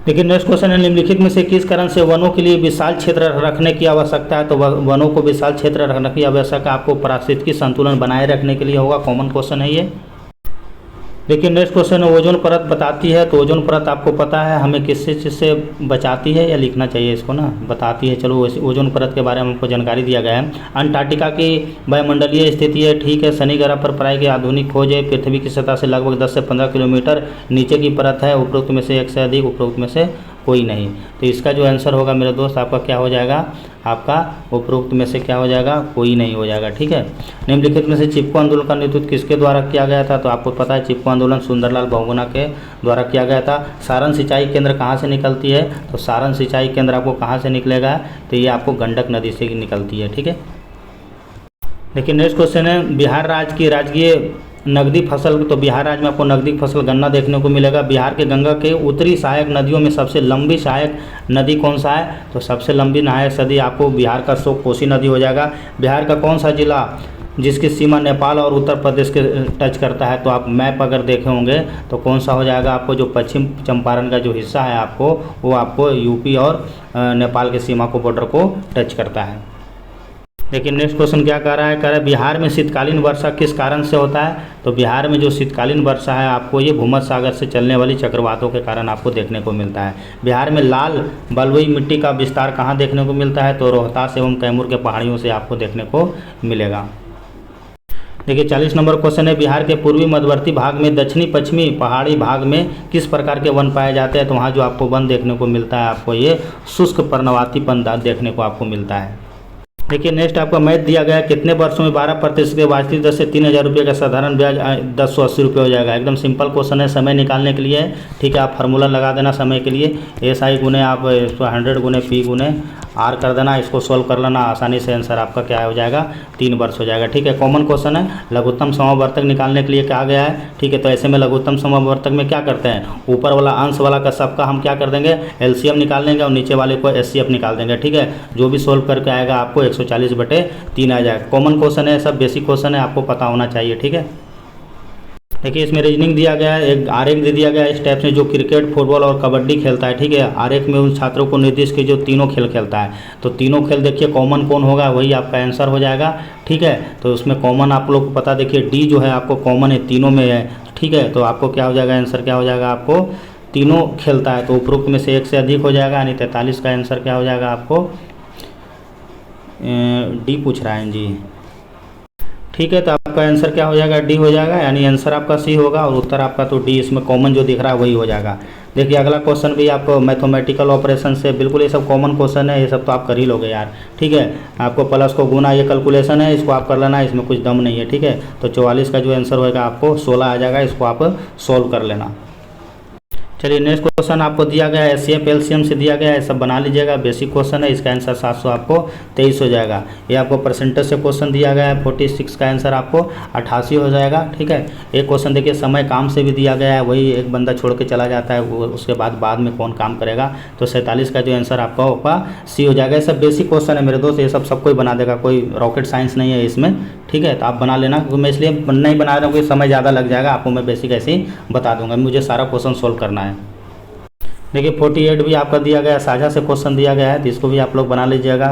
देखिए नेक्स्ट क्वेश्चन है, निम्नलिखित में से किस कारण से वनों के लिए विशाल क्षेत्र रखने की आवश्यकता है। तो वनों को विशाल क्षेत्र रखने की आवश्यकता आपको पारिस्थितिकी संतुलन बनाए रखने के लिए होगा। कॉमन क्वेश्चन है ये। देखिए नेक्स्ट क्वेश्चन है, ओजोन परत बताती है। तो ओजोन परत आपको पता है हमें किससे चीज़ से बचाती है, या लिखना चाहिए इसको ना, बताती है। चलो ओजोन परत के बारे में हमको जानकारी दिया गया है। अंटार्कटिका की वायुमंडलीय स्थिति है, ठीक है। शनि ग्रह पर प्राय की आधुनिक खोज है। पृथ्वी की सतह से लगभग 10 से 15 किलोमीटर नीचे की परत है। उपरोक्त में से एक से अधिक, उपरोक्त में से कोई नहीं। तो इसका जो आंसर होगा मेरे दोस्त आपका क्या हो जाएगा, आपका उपरोक्त में से क्या हो जाएगा, कोई नहीं हो जाएगा, ठीक है। निम्नलिखित में से चिपको आंदोलन का नेतृत्व किसके द्वारा किया गया था। तो आपको पता है चिपको आंदोलन सुंदरलाल बहुगुणा के द्वारा किया गया था। सारण सिंचाई केंद्र कहाँ से निकलती है। तो सारण सिंचाई केंद्र आपको कहाँ से निकलेगा, तो ये आपको गंडक नदी से निकलती है, ठीक है। देखिए नेक्स्ट क्वेश्चन है, बिहार राज्य की राजकीय नकदी फसल। तो बिहार राज्य में आपको नकदी फसल गन्ना देखने को मिलेगा। बिहार के गंगा के उत्तरी सहायक नदियों में सबसे लंबी सहायक नदी कौन सा है। तो सबसे लंबी सहायक नदी आपको बिहार का कोसी नदी हो जाएगा। बिहार का कौन सा जिला जिसकी सीमा नेपाल और उत्तर प्रदेश के टच करता है। तो आप मैप अगर देखे होंगे तो कौन सा हो जाएगा, आपको जो पश्चिम चंपारण का जो हिस्सा है आपको, वो आपको यूपी और नेपाल के सीमा को बॉर्डर को टच करता है। देखिए नेक्स्ट क्वेश्चन क्या कह रहा है, बिहार में शीतकालीन वर्षा किस कारण से होता है। तो बिहार में जो शीतकालीन वर्षा है आपको ये भूमध्य सागर से चलने वाली चक्रवातों के कारण आपको देखने को मिलता है। बिहार में लाल बलुई मिट्टी का विस्तार कहाँ देखने को मिलता है। तो रोहतास एवं कैमूर के पहाड़ियों से आपको देखने को मिलेगा। देखिए 40 नंबर क्वेश्चन है, बिहार के पूर्वी मध्यवर्ती भाग में दक्षिणी पश्चिमी पहाड़ी भाग में किस प्रकार के वन पाए जाते हैं। तो वहाँ जो आपको वन देखने को मिलता है, आपको ये शुष्क पर्णवाती वन देखने को आपको मिलता है। देखिए नेक्स्ट आपका मैथ दिया गया है, कितने वर्षों में 12% के वार्षिक दर से 3000 रुपये का साधारण ब्याज 1080 हो जाएगा। एकदम सिंपल क्वेश्चन है, समय निकालने के लिए, ठीक है। आप फार्मूला लगा देना समय के लिए, SI गुने आप इसको 100 गुने P गुने R कर देना, इसको सॉल्व कर लेना, आसानी से आंसर आपका क्या हो जाएगा, 3 वर्ष हो जाएगा, ठीक है। कॉमन क्वेश्चन है, लघुत्तम समावर्तक निकालने के लिए कहा गया है, ठीक है। तो ऐसे में लघुत्तम समावर्तक में क्या करते हैं, ऊपर वाला अंश वाला का सबका हम क्या कर देंगे, LCM निकाल लेंगे और नीचे वाले को SCF निकाल देंगे, ठीक है। जो भी सॉल्व करके आएगा आपको 140/3 आ जाएगा। कॉमन क्वेश्चन है, सब बेसिक क्वेश्चन है, आपको पता होना चाहिए, ठीक है। देखिए इसमें रीजनिंग दिया गया है, एक आरेख दे दिया गया है इस टाइप से, जो क्रिकेट फुटबॉल और कबड्डी खेलता है, ठीक है। आरेख में उन छात्रों को निर्देश की जो तीनों खेल खेलता है, तो तीनों खेल देखिए कॉमन कौन होगा, वही आपका आंसर हो जाएगा, ठीक है। तो उसमें कॉमन आप लोग को पता, देखिए डी जो है आपको कॉमन है, तीनों में है, ठीक है। तो आपको क्या हो जाएगा, आंसर क्या हो जाएगा, आपको तीनों खेलता है, तो उपरोक्त में से एक से अधिक हो जाएगा, यानी 43 का आंसर क्या हो जाएगा, आपको डी पूछ रहा है जी, ठीक है। तो आपका आंसर क्या हो जाएगा, डी हो जाएगा, यानी आंसर आपका सी होगा और उत्तर आपका तो डी, इसमें कॉमन जो दिख रहा है वही हो जाएगा। देखिए अगला क्वेश्चन भी आपको मैथमेटिकल ऑपरेशन से, बिल्कुल ये सब कॉमन क्वेश्चन है, ये सब तो आप कर ही लोगे यार, ठीक है। आपको प्लस को गुना, ये कैलकुलेशन है, इसको आप कर लेना, इसमें कुछ दम नहीं है, ठीक है। तो 44 का जो आंसर होगा आपको 16 आ जाएगा, इसको आप सॉल्व कर लेना। चलिए नेक्स्ट क्वेश्चन आपको दिया गया है, SCF LCM से दिया गया है, सब बना लीजिएगा, बेसिक क्वेश्चन है, इसका आंसर 700 आपको 23 हो जाएगा। ये आपको परसेंटेज से क्वेश्चन दिया गया है, 46 का आंसर आपको 88 हो जाएगा, ठीक है। एक क्वेश्चन देखिए समय काम से भी दिया गया है, वही एक बंदा छोड़ के चला जाता है, वो उसके बाद में कौन काम करेगा। तो 47 का जो आंसर आपका होगा सी हो जाएगा। ये सब बेसिक क्वेश्चन है मेरे दोस्त, ये सब कोई बना देगा, कोई रॉकेट साइंस नहीं है इसमें, ठीक है। तो आप बना लेना, क्योंकि मैं इसलिए नहीं बना रहा हूँ कि समय ज़्यादा लग जाएगा, आपको मैं बेसिक ऐसे ही बता दूंगा, मुझे सारा क्वेश्चन सोल्व करना है। देखिए 48 भी आपका दिया गया है, साझा से क्वेश्चन दिया गया है, तो इसको भी आप लोग बना लीजिएगा,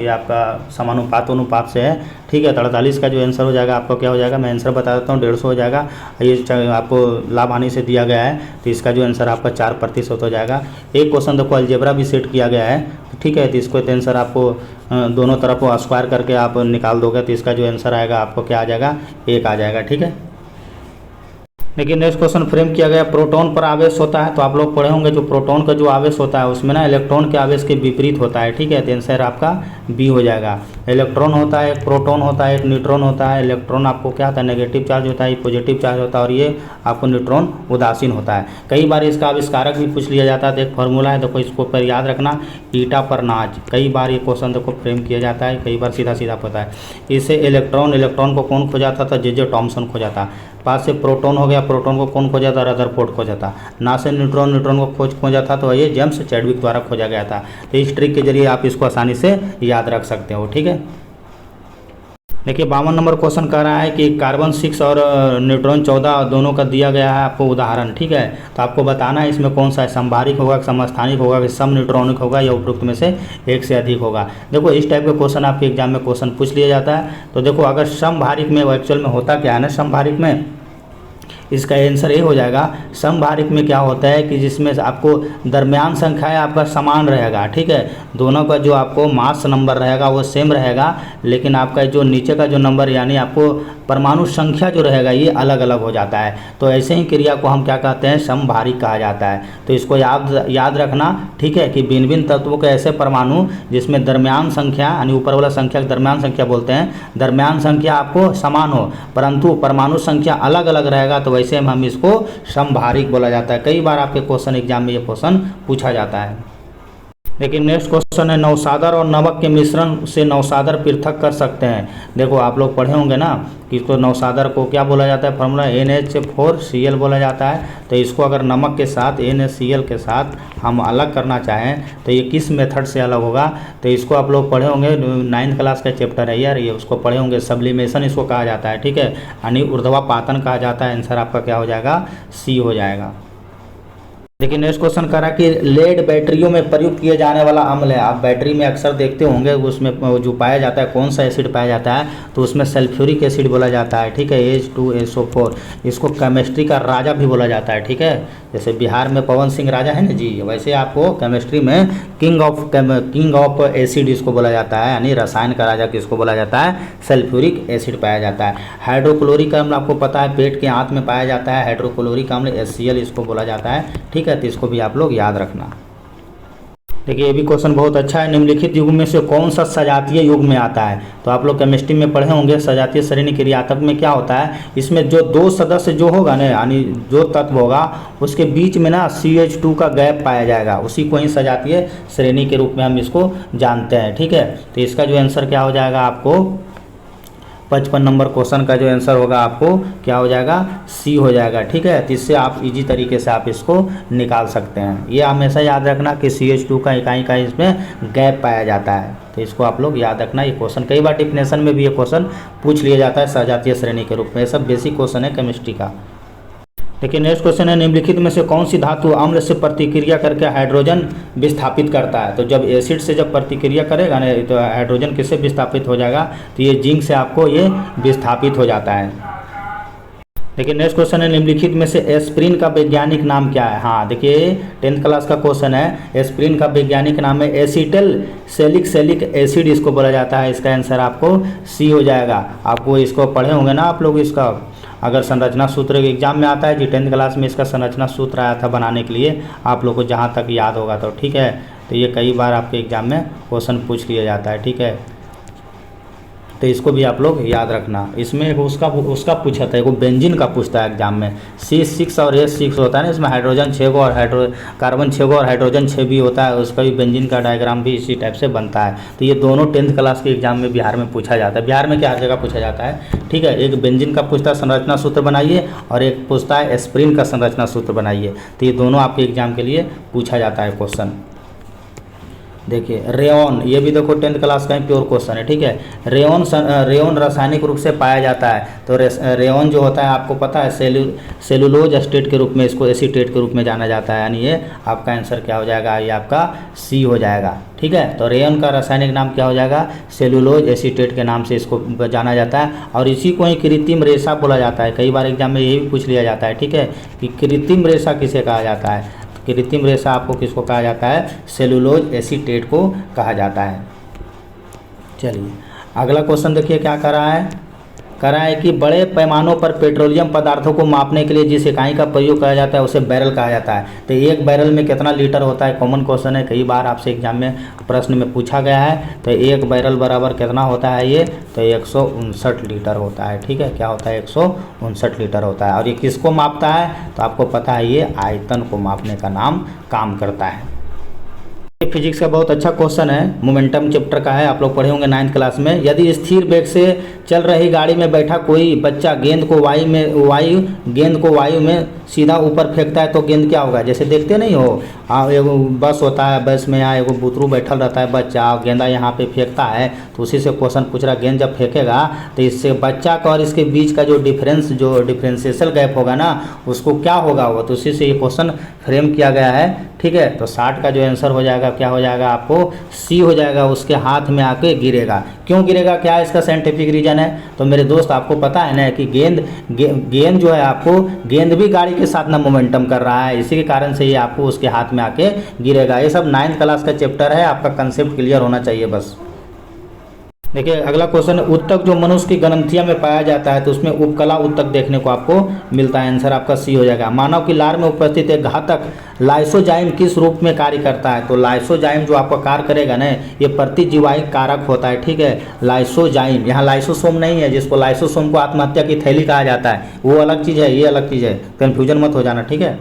ये आपका समानुपात अनुपात से है, ठीक है। 43 का जो आंसर हो जाएगा आपको क्या हो जाएगा, मैं आंसर बता देता हूँ, 150 हो जाएगा। ये आपको लाभ हानि से दिया गया है, तो इसका जो आंसर आपका 4% हो जाएगा। एक क्वेश्चन देखो अलजेब्रा भी सेट किया गया है, ठीक है। तो इसको आंसर आपको दोनों तरफ स्क्वायर करके आप निकाल दोगे, तो इसका जो आंसर आएगा आपको क्या आ जाएगा, 1 आ जाएगा, ठीक है। देखिए नेक्स्ट क्वेश्चन फ्रेम किया गया, प्रोटॉन पर आवेश होता है, तो आप लोग पढ़े होंगे जो प्रोटॉन का जो आवेश होता है उसमें ना इलेक्ट्रॉन के आवेश के विपरीत होता है, ठीक है। तो आंसर आपका बी हो जाएगा। इलेक्ट्रॉन होता है, एक प्रोटॉन होता है, एक न्यूट्रॉन होता है। इलेक्ट्रॉन आपको क्या होता है, नेगेटिव चार्ज होता है, पॉजिटिव चार्ज होता है, और ये आपको न्यूट्रॉन उदासीन होता है। कई बार इसका आविष्कारक भी पूछ लिया जाता है, तो एक फार्मूला है, देखो इसको पर याद रखना, ईटा पर नाज। कई बार ये क्वेश्चन देखो फ्रेम किया जाता है, कई बार सीधा सीधा पता है। इससे इलेक्ट्रॉन को कौन खोजाता था, जे थॉमसन खोजाता। पास से प्रोटॉन हो गया, प्रोटॉन को कौन खोजा था, रदरफोर्ड खोजा था। ना से न्यूट्रॉन को खोजा था, तो ये जेम्स चैडविक द्वारा खोजा गया था। तो इस ट्रिक के जरिए आप इसको आसानी से याद रख सकते हो, ठीक है। देखिए 52 नंबर क्वेश्चन कह रहा है कि कार्बन 6 और न्यूट्रॉन 14 दोनों का दिया गया है आपको उदाहरण, ठीक है। तो आपको बताना है इसमें कौन सा है, समभारिक होगा, समस्थानिक होगा, कि सम न्यूट्रॉनिक होगा, या उपरोक्त में से एक से अधिक होगा। देखो इस टाइप के क्वेश्चन आपके एग्जाम में क्वेश्चन पूछ लिया जाता है। तो देखो अगर समभारिक में, वो एक्चुअल में होता क्या है ना, समभारिक में इसका आंसर ये हो जाएगा। समभारिक में क्या होता है कि जिसमें आपको दरमियान संख्या है आपका समान रहेगा, ठीक है, दोनों का जो आपको मास नंबर रहेगा वो सेम रहेगा, लेकिन आपका जो नीचे का जो नंबर यानी आपको परमाणु संख्या जो रहेगा ये अलग अलग हो जाता है। तो ऐसे ही क्रिया को हम क्या कहते हैं, समभारिक कहा जाता है। तो इसको याद रखना, ठीक है, कि भिन्न भिन्न तत्वों के ऐसे परमाणु जिसमें दरमियान संख्या यानी ऊपर वाला संख्या दरमियान संख्या बोलते हैं, दरमियान संख्या आपको समान हो परंतु परमाणु संख्या अलग अलग रहेगा, तो वैसे में हम इसको समभारिक बोला जाता है। कई बार आपके क्वेश्चन एग्जाम में ये क्वेश्चन पूछा जाता है। लेकिन नेक्स्ट क्वेश्चन है, नौसादर और नमक के मिश्रण से नौसादर पृथक कर सकते हैं। देखो आप लोग पढ़े होंगे ना कि तो नौसादर को क्या बोला जाता है, फॉर्मूला NH4Cl बोला जाता है। तो इसको अगर नमक के साथ NaCl के साथ हम अलग करना चाहें तो ये किस मेथड से अलग होगा, तो इसको आप लोग पढ़े होंगे, 9th क्लास का चैप्टर है यार ये, उसको पढ़े होंगे, सब्लिमेशन इसको कहा जाता है, ठीक है, यानी ऊर्ध्वापातन कहा जाता है। आंसर आपका क्या हो जाएगा, C हो जाएगा। देखिए नेक्स्ट क्वेश्चन कह रहा है कि लेड बैटरियों में प्रयुक्त किए जाने वाला अम्ल है। आप बैटरी में अक्सर देखते होंगे उसमें जो पाया जाता है कौन सा एसिड पाया जाता है, तो उसमें सल्फ्यूरिक एसिड बोला जाता है, ठीक है, H2SO4। इसको केमिस्ट्री का राजा भी बोला जाता है, ठीक है, जैसे बिहार में पवन सिंह राजा है ना जी, वैसे आपको केमिस्ट्री में किंग ऑफ एसिड इसको बोला जाता है, यानी रसायन का राजा किसको बोला जाता है, सल्फ्यूरिक एसिड पाया जाता है। हाइड्रोक्लोरिक अम्ल आपको पता है पेट के आंत में पाया जाता है, हाइड्रोक्लोरिक अम्ल HCl इसको बोला जाता है, ठीक है, तो इसको भी आप लोग याद रखना। देखिए ये भी क्वेश्चन बहुत अच्छा है, निम्नलिखित युग में से कौन सा सजातीय युग में आता है। तो आप लोग केमिस्ट्री में पढ़े होंगे सजातीय श्रेणी क्रियात्मक में क्या होता है, इसमें जो दो सदस्य जो होगा ना यानी जो तत्व होगा उसके बीच में ना CH2 का गैप पाया जाएगा, उसी को ही सजातीय श्रेणी के रूप में हम इसको जानते हैं, ठीक है। तो इसका जो आंसर क्या हो जाएगा, आपको 55 नंबर क्वेश्चन का जो आंसर होगा आपको क्या हो जाएगा, C हो जाएगा, ठीक है। तो इससे आप इजी तरीके से आप इसको निकाल सकते हैं। ये हमेशा याद रखना कि CH2 का इकाई का इसमें गैप पाया जाता है, तो इसको आप लोग याद रखना। ये क्वेश्चन कई बार डिफिनेशन में भी ये क्वेश्चन पूछ लिया जाता है सजातीय श्रेणी के रूप में। ये सब बेसिक क्वेश्चन है केमिस्ट्री का। देखिए नेक्स्ट क्वेश्चन है, निम्नलिखित में से कौन सी धातु अम्ल से प्रतिक्रिया करके हाइड्रोजन विस्थापित करता है। तो जब एसिड से जब प्रतिक्रिया करेगा ना तो हाइड्रोजन किससे विस्थापित हो जाएगा, तो ये जिंक से आपको ये विस्थापित हो जाता है। देखिए नेक्स्ट क्वेश्चन है, निम्नलिखित में से एस्प्रिन का वैज्ञानिक नाम क्या है। हाँ देखिए 10th क्लास का क्वेश्चन है, एस्प्रिन का वैज्ञानिक नाम है एसिटल सैलिसिलिक एसिड इसको बोला जाता है। इसका आंसर आपको C हो जाएगा। आपको इसको पढ़े होंगे ना आप लोग, इसका अगर संरचना सूत्र एग्जाम में आता है जी 10th क्लास में इसका संरचना सूत्र आया था बनाने के लिए, आप लोग को जहाँ तक याद होगा तो ठीक है। तो ये कई बार आपके एग्जाम में क्वेश्चन पूछ लिया जाता है, ठीक है, तो इसको भी आप लोग याद रखना। इसमें उसका पूछा था, एक बेंजीन का पूछता है एग्जाम में, C6 और H6 होता है ना, इसमें हाइड्रोजन 6 गो और कार्बन 6 गो और हाइड्रोजन 6 भी होता है, उसका भी बेंजीन का डायग्राम भी इसी टाइप से बनता है। तो ये दोनों 10th क्लास के एग्जाम में बिहार में पूछा जाता है। बिहार में क्या हर जगह पूछा जाता है, ठीक है। एक बेंजीन का पूछता है संरचना सूत्र बनाइए और एक पूछता है एस्प्रिन का संरचना सूत्र बनाइए। तो ये दोनों आपके एग्जाम के लिए पूछा जाता है क्वेश्चन। देखिए रेयन, ये भी देखो 10th क्लास का ही प्योर क्वेश्चन है, ठीक है। रेयन रासायनिक रूप से पाया जाता है। तो रेयन जो होता है आपको पता है सेलुलोज एस्टेट के रूप में इसको एसीटेट के रूप में जाना जाता है, यानी ये आपका आंसर क्या हो जाएगा, ये आपका C हो जाएगा, ठीक है। तो रेयन का रासायनिक नाम क्या हो जाएगा, सेलुलोज एसीटेट के नाम से इसको जाना जाता है और इसी को ही कृत्रिम रेशा बोला जाता है। कई बार एग्जाम में ये भी पूछ लिया जाता है, ठीक है, कि कृत्रिम रेशा किसे कहा जाता है। कृत्रिम रेशा आपको किसको कहा जाता है, सेलुलोज एसीटेट को कहा जाता है। चलिए अगला क्वेश्चन देखिए क्या कर रहा है कि बड़े पैमानों पर पेट्रोलियम पदार्थों को मापने के लिए जिस इकाई का प्रयोग किया जाता है उसे बैरल कहा जाता है। तो एक बैरल में कितना लीटर होता है, कॉमन क्वेश्चन है, कई बार आपसे एग्जाम में प्रश्न में पूछा गया है। तो एक बैरल बराबर कितना होता है ये, तो 159 लीटर होता है, ठीक है। क्या होता है, 159 लीटर होता है। और ये किसको मापता है, तो आपको पता है ये आयतन को मापने का काम करता है। फिजिक्स का बहुत अच्छा क्वेश्चन है, मोमेंटम चैप्टर का है, आप लोग पढ़े होंगे 9th क्लास में। यदि स्थिर वेग से चल रही गाड़ी में बैठा कोई बच्चा गेंद को वायु में सीधा ऊपर फेंकता है तो गेंद क्या होगा, जैसे देखते नहीं हो एगो बस होता है, बस में यहाँ एगो बुतरू बैठल रहता है बच्चा, गेंदा यहाँ पे फेंकता है, तो उसी से क्वेश्चन पूछ रहा, गेंद जब फेंकेगा तो इससे बच्चा का और इसके बीच का जो डिफरेंशियल गैप होगा ना, उसको क्या होगा वो, तो उसी से ये क्वेश्चन फ्रेम किया गया है। ठीक है, तो 60 का जो आंसर हो जाएगा क्या हो जाएगा आपको, सी हो जाएगा, उसके हाथ में आके गिरेगा। क्यों गिरेगा, क्या इसका साइंटिफिक रीजन है, तो मेरे दोस्त आपको पता है ना कि गेंद जो है आपको, गेंद भी गाड़ी के साथ ना मोमेंटम कर रहा है, इसी के कारण से ये आपको उसके हाथ में आके गिरेगा। ये सब 9th क्लास का चैप्टर है, आपका कंसेप्ट क्लियर होना चाहिए बस। देखिए अगला क्वेश्चन है, उत्तक जो मनुष्य की ग्रंथियां में पाया जाता है तो उसमें उपकला उत्तक देखने को आपको मिलता है, आंसर आपका सी हो जाएगा। मानव की लार में उपस्थित एक घातक लाइसोजाइम किस रूप में कार्य करता है, तो लाइसोजाइम जो आपका कार्य करेगा ना, ये प्रतिजीवाहिक कारक होता है। ठीक है, लाइसोजाइम, यहाँ लाइसोसोम नहीं है, जिसको लाइसोसोम को आत्महत्या की थैली कहा जाता है, वो अलग चीज़ है, ये अलग चीज़ है, कन्फ्यूजन मत हो जाना। ठीक है,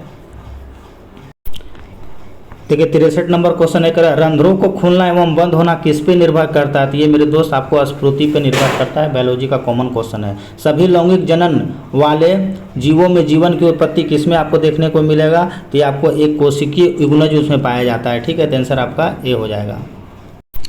देखिए 63 नंबर क्वेश्चन है, रंध्रों को खुलना एवं बंद होना किस पे निर्भर करता है, तो ये मेरे दोस्त आपको स्फूर्ति पे निर्भर करता है, बायोलॉजी का कॉमन क्वेश्चन है। सभी लैंगिक जनन वाले जीवों में जीवन की उत्पत्ति किसमें आपको देखने को मिलेगा, तो ये आपको एक कोशिकीय युग्मज उसमें पाया जाता है। ठीक है, तो आंसर आपका ए हो जाएगा।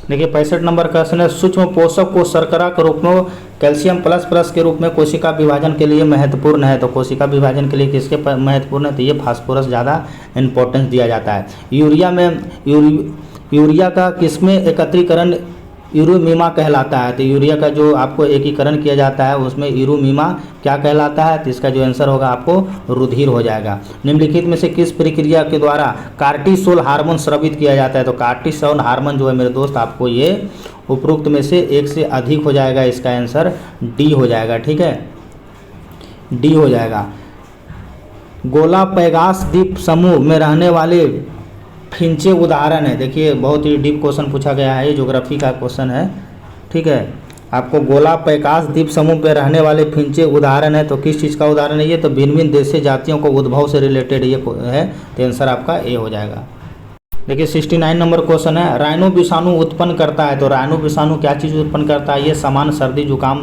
देखिए 65 नंबर क्वेश्चन है, सूक्ष्म पोषक को शर्करा के रूप में कैल्शियम प्लस के रूप में कोशिका विभाजन के लिए महत्वपूर्ण है, तो कोशिका विभाजन के लिए किसके महत्वपूर्ण है, तो ये फास्फोरस ज़्यादा इंपॉर्टेंस दिया जाता है। यूरिया का किसमें एकत्रीकरण यूरोमीमा कहलाता है, तो यूरिया का जो आपको एकीकरण किया जाता है उसमें यूरोमीमा क्या कहलाता है, तो इसका जो आंसर होगा आपको रुधिर हो जाएगा। निम्नलिखित में से किस प्रक्रिया के द्वारा कार्टिसोल हार्मोन स्रावित किया जाता है, तो कार्टिसोल हार्मोन जो है मेरे दोस्त आपको ये उपरोक्त में से एक से अधिक हो जाएगा, इसका आंसर डी हो जाएगा। ठीक है, डी हो जाएगा। गोलापैगास द्वीप समूह में रहने वाले फिंचे उदाहरण है, देखिए बहुत ही डीप क्वेश्चन पूछा गया है, ये ज्योग्राफी का क्वेश्चन है। ठीक है, आपको गोलापैगास द्वीप समूह पे रहने वाले फिंचे उदाहरण है, तो किस चीज़ का उदाहरण है ये, तो भिन्न भिन्न देशी जातियों को उद्भव से रिलेटेड ये है, तो आंसर आपका ए हो जाएगा। देखिए 69 नंबर क्वेश्चन है, राइनो विषाणु उत्पन्न करता है, तो राइनो विषाणु क्या चीज़ उत्पन्न करता है, ये सामान्य सर्दी जुकाम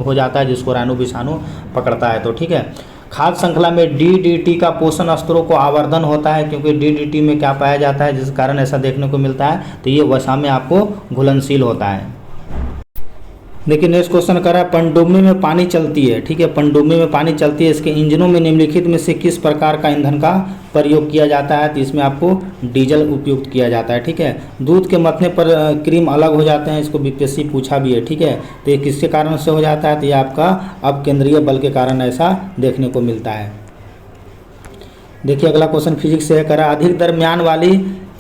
हो जाता है जिसको राइनो विषाणु पकड़ता है। तो ठीक है, खाद्य श्रृंखला में डीडीटी का पोषण स्तरों को आवर्धन होता है, क्योंकि डीडीटी में क्या पाया जाता है जिस कारण ऐसा देखने को मिलता है, तो ये वसा में आपको घुलनशील होता है। देखिए नेक्स्ट क्वेश्चन कर रहा है, पनडुब्बी में पानी चलती है। ठीक है, पनडुब्बी में पानी चलती है, इसके इंजनों में निम्नलिखित में से किस प्रकार का ईंधन का प्रयोग किया जाता है, तो इसमें आपको डीजल उपयुक्त किया जाता है। ठीक है, दूध के मथने पर क्रीम अलग हो जाते हैं, इसको बीपीएससी पूछा भी है। ठीक है, तो ये किसके कारण से हो जाता है, तो ये आपका अपकेंद्रीय बल के कारण ऐसा देखने को मिलता है। देखिए अगला क्वेश्चन फिजिक्स से है, करा अधिक दरमियान वाली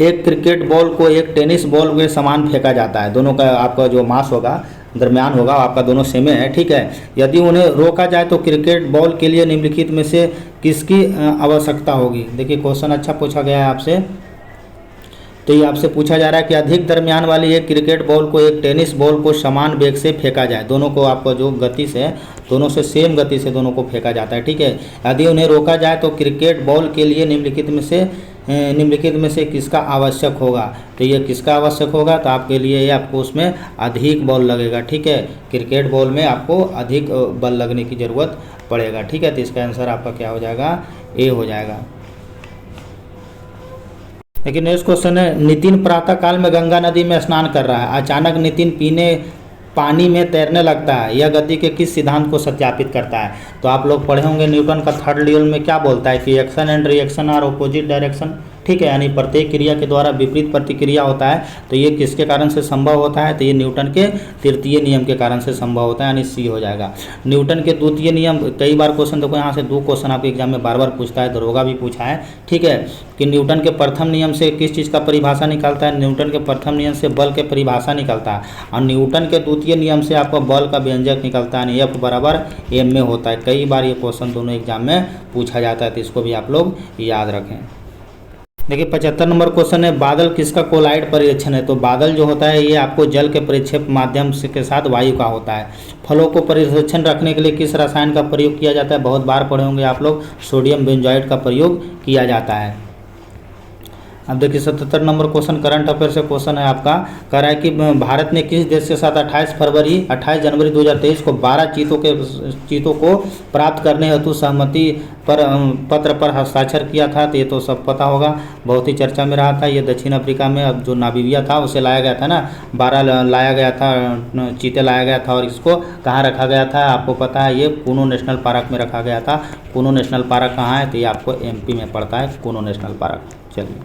एक क्रिकेट बॉल को एक टेनिस बॉल के समान फेंका जाता है, दोनों का आपका जो मास होगा दरमियान होगा आपका दोनों सेम है। ठीक है, यदि उन्हें रोका जाए तो क्रिकेट बॉल के लिए निम्नलिखित में से किसकी आवश्यकता होगी। देखिए क्वेश्चन अच्छा पूछा गया है आपसे, तो ये आपसे पूछा जा रहा है कि अधिक दरमियान वाली एक क्रिकेट बॉल को एक टेनिस बॉल को समान वेग से फेंका जाए, दोनों को आपका जो गति से दोनों से सेम गति से दोनों को फेंका जाता है। ठीक है, यदि उन्हें रोका जाए तो क्रिकेट बॉल के लिए निम्नलिखित में से किसका आवश्यक होगा, तो ये किसका आवश्यक होगा, तो आपके लिए ये आपको उसमें अधिक बॉल लगेगा। ठीक है, क्रिकेट बॉल में आपको अधिक बल लगने की ज़रूरत पड़ेगा। ठीक है, तो इसका आंसर आपका क्या हो जाएगा, ए हो जाएगा। लेकिन नेक्स्ट क्वेश्चन है, नितिन प्रातःकाल में गंगा नदी में स्नान कर रहा है, अचानक नितिन पीने पानी में तैरने लगता है, यह गति के किस सिद्धांत को सत्यापित करता है, तो आप लोग पढ़े होंगे न्यूटन का थर्ड लॉ में क्या बोलता है कि action and reaction are opposite direction. ठीक है, यानी प्रत्येक क्रिया के द्वारा विपरीत प्रतिक्रिया होता है, तो ये किसके कारण से संभव होता है, तो ये न्यूटन के तृतीय नियम के कारण से संभव होता है, यानी सी हो जाएगा। न्यूटन के द्वितीय नियम, कई बार क्वेश्चन देखो यहाँ से 2 क्वेश्चन आपके एग्जाम में बार बार पूछता है, दरोगा भी पूछा है। ठीक है, कि न्यूटन के प्रथम नियम से किस चीज़ का परिभाषा निकलता है, न्यूटन के प्रथम नियम से बल के परिभाषा निकलता है, और न्यूटन के द्वितीय नियम से आपको बल का व्यंजक निकलता है, F बराबर m में होता है। कई बार ये क्वेश्चन दोनों एग्जाम में पूछा जाता है, तो इसको भी आप लोग याद रखें। देखिए 75 नंबर क्वेश्चन है, बादल किसका कोलाइड परीक्षण है, तो बादल जो होता है ये आपको जल के परिक्षेप माध्यम से के साथ वायु का होता है। फलों को परिरक्षण रखने के लिए किस रसायन का प्रयोग किया जाता है, बहुत बार पढ़े होंगे आप लोग, सोडियम बेंजोएट का प्रयोग किया जाता है। अब देखिए 77 नंबर क्वेश्चन करंट अफेयर से क्वेश्चन है आपका, कह रहा है कि भारत ने किस देश के साथ 28 जनवरी 2023 को 12 चीतों को प्राप्त करने हेतु सहमति पर पत्र पर हस्ताक्षर किया था। तो ये तो सब पता होगा, बहुत ही चर्चा में रहा था। ये दक्षिण अफ्रीका में अब जो नामीबिया था उसे लाया गया था ना, 12 लाया गया था, चीते लाया गया था। और इसको कहाँ रखा गया था आपको पता है, ये कूनो नेशनल पार्क में रखा गया था। कूनो नेशनल पार्क कहाँ है, तो ये आपको MP में पड़ता है कूनो नेशनल पार्क। चलिए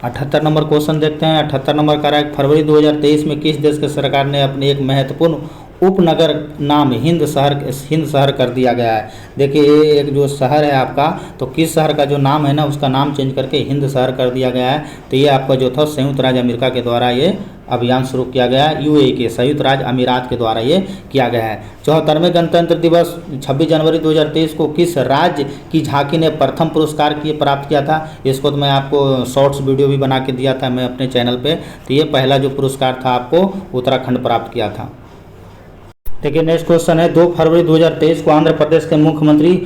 78 नंबर क्वेश्चन देखते हैं। 78 नंबर कह रहा है फरवरी 2023 में किस देश की सरकार ने अपने एक महत्वपूर्ण उपनगर नाम हिंद शहर कर दिया गया है। देखिए ये एक जो शहर है आपका, तो किस शहर का जो नाम है ना उसका नाम चेंज करके हिंद शहर कर दिया गया है। तो ये आपका जो था संयुक्त राज्य अमेरिका के द्वारा ये अभियान शुरू किया गया है। UAE के संयुक्त राज्य अमीरात के द्वारा ये किया गया है। 74वें गणतंत्र दिवस 26 जनवरी 2023 को किस राज्य की झांकी ने प्रथम पुरस्कार प्राप्त किया था। इसको तो मैं आपको शॉर्ट्स वीडियो भी बना के दिया था मैं अपने चैनल पे। तो ये पहला जो पुरस्कार था आपको उत्तराखंड प्राप्त किया था। देखिए नेक्स्ट क्वेश्चन है 2 फरवरी 2023 को आंध्र प्रदेश के मुख्यमंत्री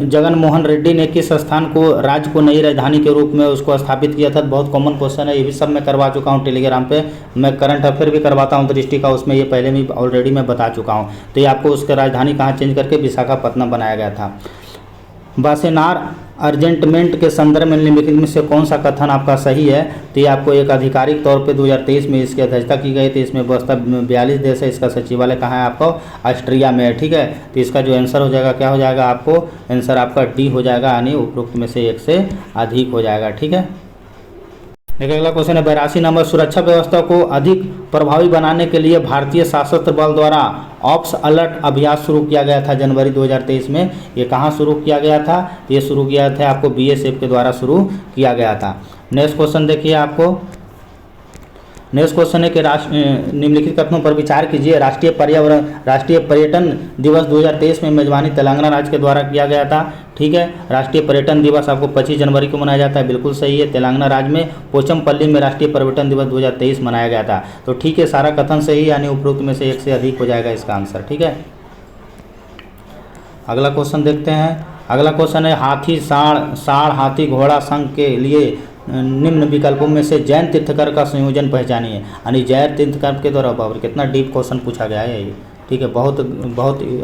जगन मोहन रेड्डी ने किस स्थान को राज्य को नई राजधानी के रूप में उसको स्थापित किया था। बहुत कॉमन क्वेश्चन है, ये भी सब मैं करवा चुका हूँ टेलीग्राम पे। मैं करंट अफेयर भी करवाता हूँ दृष्टि का, उसमें ये पहले भी ऑलरेडी मैं बता चुका हूँ। तो ये आपको उसका राजधानी कहाँ चेंज करके विशाखापट्टनम बनाया गया था। वासेनार अर्जेंटमेंट के संदर्भ में निम्नलिखित में से कौन सा कथन आपका सही है। तो ये आपको एक आधिकारिक तौर पे 2023 में इसकी अध्यक्षता की गई थी। इसमें व्यवस्था 42 देश है। इसका सचिवालय कहाँ है आपको ऑस्ट्रिया में है, ठीक है। तो इसका जो आंसर हो जाएगा क्या हो जाएगा आपको, आंसर आपका D हो जाएगा, यानी उपरोक्त में से एक से अधिक हो जाएगा, ठीक है। देखिए अगला क्वेश्चन है 82 नंबर सुरक्षा व्यवस्था को अधिक प्रभावी बनाने के लिए भारतीय सशस्त्र बल द्वारा ऑप्स अलर्ट अभ्यास शुरू किया गया था जनवरी 2023 में। ये कहाँ शुरू किया गया था, ये शुरू किया था आपको BSF के द्वारा शुरू किया गया था। नेक्स्ट क्वेश्चन देखिए आपको, नेक्स्ट क्वेश्चन है कि निम्नलिखित कथनों पर विचार कीजिए। राष्ट्रीय पर्यटन दिवस 2023 में मेजबानी तेलंगाना राज्य के द्वारा किया गया था, ठीक है। राष्ट्रीय पर्यटन दिवस आपको 25 जनवरी को मनाया जाता है, बिल्कुल सही है। तेलंगाना राज्य में पोचमपल्ली में राष्ट्रीय पर्यटन दिवस 2023 मनाया गया था। तो ठीक है, सारा कथन सही, यानी उपरोक्त में से एक से अधिक हो जाएगा इसका आंसर, ठीक है। अगला क्वेश्चन देखते हैं। अगला क्वेश्चन है हाथी साढ़ हाथी घोड़ा संघ के लिए निम्न विकल्पों में से जैन तीर्थकर का संयोजन पहचानिए। यानी जैन तीर्थकर के द्वारा, बाबर कितना डीप क्वेश्चन पूछा गया है ये, ठीक है। बहुत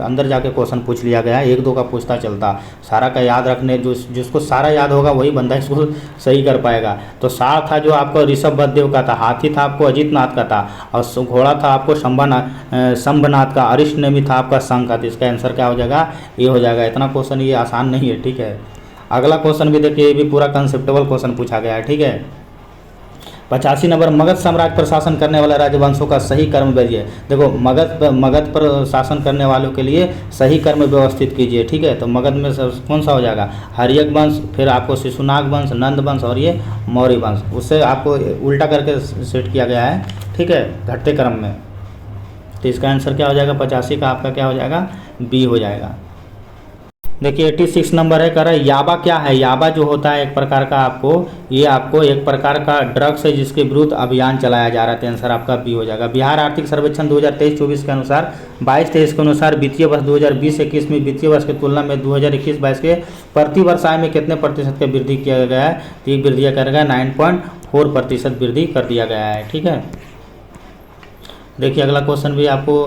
अंदर जाके क्वेश्चन पूछ लिया गया है, 1-2 का पूछता चलता। सारा का याद रखने जिसको सारा याद होगा वही बंदा इसको सही कर पाएगा। तो साढ़ था जो आपको ऋषभ बददेव का था, हाथी था आपको अजीत नाथ का था, और घोड़ा था आपको शंभनाथ का, अरिष्ट नेमी था आपका संघ का। तो इसका आंसर क्या हो जाएगा, ये हो जाएगा। इतना क्वेश्चन ये आसान नहीं है, ठीक है। अगला क्वेश्चन भी देखिए, ये भी पूरा कंसेप्टेबल क्वेश्चन पूछा गया है, ठीक है। 85 नंबर मगध साम्राज्य पर शासन करने वाले राजवंशों का सही क्रम बताइए। देखो मगध पर शासन करने वालों के लिए सही क्रम व्यवस्थित कीजिए, ठीक है। तो मगध में कौन सा हो जाएगा, हर्यक वंश, फिर आपको शिशुनाग वंश, नंद वंश और ये मौर्य वंश। उससे आपको उल्टा करके सेट किया गया है, ठीक है, घटते क्रम में। तो इसका आंसर क्या हो जाएगा, 85 का आपका क्या हो जाएगा, B हो जाएगा। देखिए 86 नंबर है, कह रहा है याबा क्या है। याबा जो होता है एक प्रकार का ये आपको एक प्रकार का ड्रग्स है जिसके विरुद्ध अभियान चलाया जा रहा है। आंसर आपका B हो जाएगा। बिहार आर्थिक सर्वेक्षण 2023-24 के अनुसार 22-23 के अनुसार वित्तीय वर्ष 2020-21 में वित्तीय वर्ष की तुलना में 2021-22 के प्रति वर्ष आय में कितने प्रतिशत का वृद्धि किया गया है। तो ये वृद्धि कर गया 9.4% वृद्धि कर दिया गया है, ठीक है। देखिए अगला क्वेश्चन भी आपको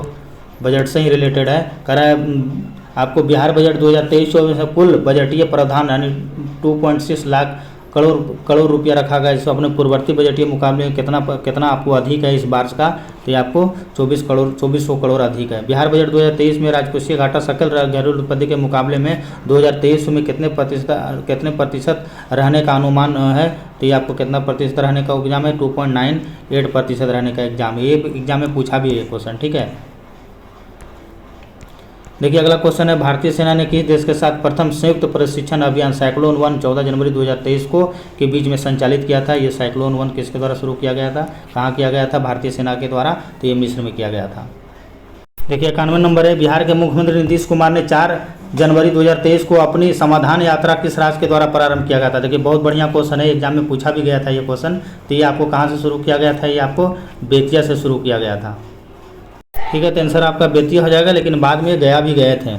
बजट से ही रिलेटेड है। कह रहा है आपको बिहार बजट 2023-24 में कुल बजटीय प्रावधान यानी 2.6 लाख करोड़ रुपया रखा गया, जिसको अपने पूर्ववर्ती बजटीय मुकाबले में कितना आपको अधिक है इस वर्ष का। तो ये आपको 2400 करोड़ अधिक है। बिहार बजट 2023 में राजकोषीय घाटा सकल घरेलू उत्पाद के मुकाबले में 2023 में कितने प्रतिशत रहने का अनुमान है। तो ये आपको कितना प्रतिशत रहने का एग्जाम है, 2.98% रहने का एग्जाम है। ये एग्जाम में पूछा भी है क्वेश्चन, ठीक है। देखिए अगला क्वेश्चन है भारतीय सेना ने किस देश के साथ प्रथम संयुक्त प्रशिक्षण अभियान साइक्लोन 1 14 जनवरी 2023 को के बीच में संचालित किया था। ये साइक्लोन 1 किसके द्वारा शुरू किया गया था, कहाँ किया गया था, भारतीय सेना के द्वारा। तो ये मिस्र में किया गया था। देखिए 91 नंबर है बिहार के मुख्यमंत्री नीतीश कुमार ने 4 जनवरी 2023 को अपनी समाधान यात्रा किस राज्य के द्वारा प्रारंभ किया गया था। देखिए बहुत बढ़िया क्वेश्चन है, एग्जाम में पूछा भी गया था ये क्वेश्चन। तो ये आपको कहाँ से शुरू किया गया था, ये आपको बेतिया से शुरू किया गया था, ठीक है। तो आंसर आपका बेतिया हो जाएगा, लेकिन बाद में गया भी गए थे।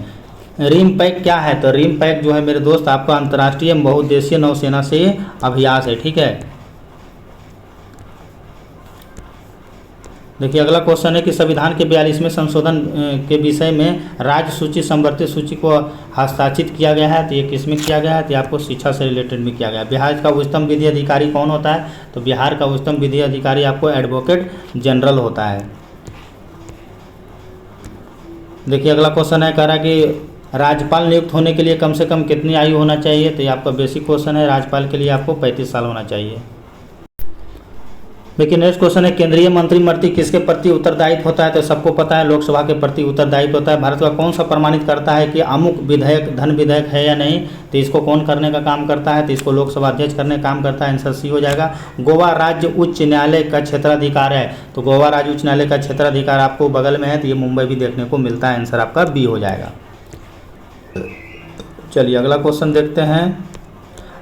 रिम पैक क्या है? तो रिम पैक जो है मेरे दोस्त आपका अंतर्राष्ट्रीय बहुउद्देशीय नौसेना से अभ्यास है। ठीक है, देखिए अगला क्वेश्चन है कि संविधान के 42वें संशोधन के विषय में राज्य सूची संवर्धित सूची को हस्ताक्षरित किया गया है। तो ये किस में किया गया है? तो आपको शिक्षा से रिलेटेड में किया गया है। बिहार का उच्चतम विधि अधिकारी कौन होता है? तो बिहार का उच्चतम विधि अधिकारी आपको एडवोकेट जनरल होता है। देखिए अगला क्वेश्चन है, कह रहा है कि राज्यपाल नियुक्त होने के लिए कम से कम कितनी आयु होना चाहिए? तो ये आपका बेसिक क्वेश्चन है। राज्यपाल के लिए आपको 35 साल होना चाहिए। लेकिन नेक्स्ट क्वेश्चन है, केंद्रीय मंत्रिमंडल किसके प्रति उत्तरदायित्व होता है? तो सबको पता है लोकसभा के प्रति उत्तरदायित्व होता है। भारत का कौन सा प्रमाणित करता है कि अमुक विधेयक धन विधेयक है या नहीं? तो इसको कौन करने का काम करता है? तो इसको लोकसभा अध्यक्ष करने का काम करता है। आंसर सी हो जाएगा। गोवा राज्य उच्च न्यायालय का क्षेत्राधिकार है। तो गोवा राज्य उच्च न्यायालय का क्षेत्राधिकार आपको बगल में है, तो ये मुंबई भी देखने को मिलता है। आंसर आपका बी हो जाएगा। चलिए अगला क्वेश्चन देखते हैं।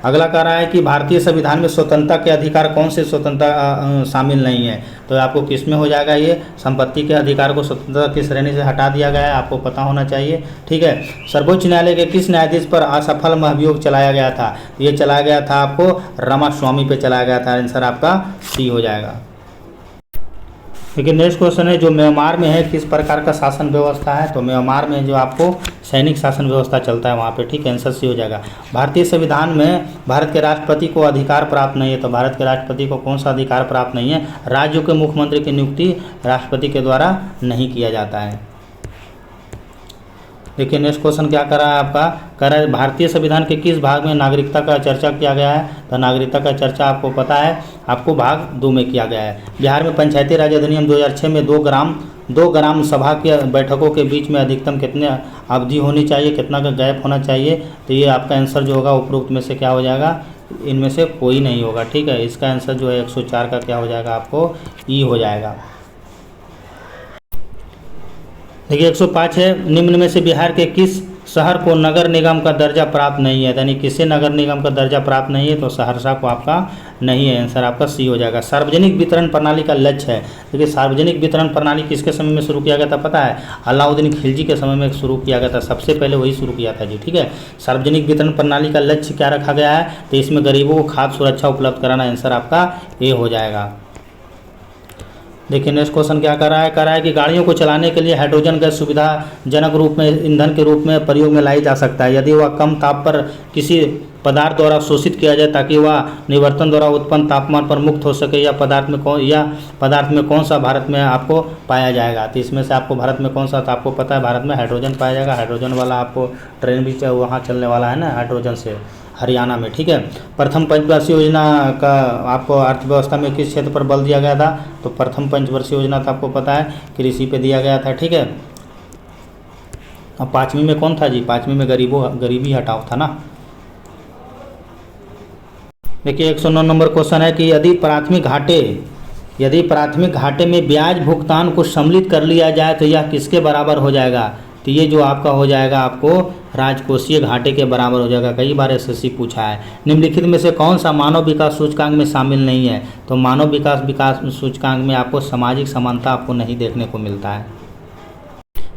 अगला कह रहा है कि भारतीय संविधान में स्वतंत्रता के अधिकार कौन से स्वतंत्रता शामिल नहीं है? तो आपको किस में हो जाएगा? ये संपत्ति के अधिकार को स्वतंत्रता की श्रेणी से हटा दिया गया है, आपको पता होना चाहिए। ठीक है, सर्वोच्च न्यायालय के किस न्यायाधीश पर असफल अभियोग चलाया गया था? ये चलाया गया था आपको रामास्वामी पे चलाया गया था। आंसर आपका सी हो जाएगा। लेकिन नेक्स्ट क्वेश्चन है, जो म्यांमार में है किस प्रकार का शासन व्यवस्था है? तो म्यांमार में जो आपको सैनिक शासन व्यवस्था चलता है वहाँ पे। ठीक है, आंसर सी हो जाएगा। भारतीय संविधान में भारत के राष्ट्रपति को अधिकार प्राप्त नहीं है। तो भारत के राष्ट्रपति को कौन सा अधिकार प्राप्त नहीं है? राज्यों के मुख्यमंत्री की नियुक्ति राष्ट्रपति के द्वारा नहीं किया जाता है। देखिए नेक्स्ट क्वेश्चन क्या कर रहा है आपका? कह रहा है भारतीय संविधान के किस भाग में नागरिकता का चर्चा किया गया है? तो नागरिकता का चर्चा आपको पता है, आपको भाग 2 में किया गया है। बिहार में पंचायती राज अधिनियम 2006 में 2 ग्राम सभा के बैठकों के बीच में अधिकतम कितने अवधि होनी चाहिए, कितना का गैप होना चाहिए? तो ये आपका आंसर जो होगा उपरोक्त में से क्या हो जाएगा? इनमें से कोई नहीं होगा। ठीक है, इसका आंसर जो है 104 का क्या हो जाएगा? आपको ई हो जाएगा। देखिए 105 है, निम्न में से बिहार के किस शहर को नगर निगम का दर्जा प्राप्त नहीं है? यानी किसे नगर निगम का दर्जा प्राप्त नहीं है? तो सहरसा को आपका नहीं है। आंसर आपका सी हो जाएगा। सार्वजनिक वितरण प्रणाली का लक्ष्य है। देखिए सार्वजनिक वितरण प्रणाली किसके समय में शुरू किया गया था पता है? अलाउद्दीन खिलजी के समय में शुरू किया गया था। सबसे पहले वही शुरू किया था जी। ठीक है, सार्वजनिक वितरण प्रणाली का लक्ष्य क्या रखा गया है? तो इसमें गरीबों को खाद्य सुरक्षा उपलब्ध कराना। आंसर आपका ए हो जाएगा। देखिए नेक्स्ट क्वेश्चन क्या कर रहा है कि गाड़ियों को चलाने के लिए हाइड्रोजन गैस सुविधाजनक रूप में ईंधन के रूप में प्रयोग में लाई जा सकता है यदि वह कम ताप पर किसी पदार्थ द्वारा शोषित किया जाए ताकि वह निवर्तन द्वारा उत्पन्न तापमान पर मुक्त हो सके। या पदार्थ में कौन सा भारत में आपको पाया जाएगा? तो इसमें से आपको भारत में कौन सा? तो आपको पता है भारत में हाइड्रोजन पाया जाएगा। हाइड्रोजन वाला आपको ट्रेन भी वहाँ चलने वाला है ना हाइड्रोजन से, हरियाणा में। ठीक है, प्रथम पंचवर्षीय योजना का आपको अर्थव्यवस्था में किस क्षेत्र पर बल दिया गया था? तो प्रथम पंचवर्षीय योजना था आपको पता है कृषि पे दिया गया था। ठीक है, अब 5वीं में कौन था जी? 5वीं में गरीबी हटाओ था ना। देखिए 109 नंबर क्वेश्चन है कि यदि प्राथमिक घाटे में ब्याज भुगतान को सम्मिलित कर लिया जाए तो यह किसके बराबर हो जाएगा? तो ये जो आपका हो जाएगा आपको राजकोषीय घाटे के बराबर हो जाएगा। कई बार एसएससी पूछा है। निम्नलिखित में से कौन सा मानव विकास सूचकांक में शामिल नहीं है? तो मानव विकास सूचकांक में आपको सामाजिक समानता आपको नहीं देखने को मिलता है।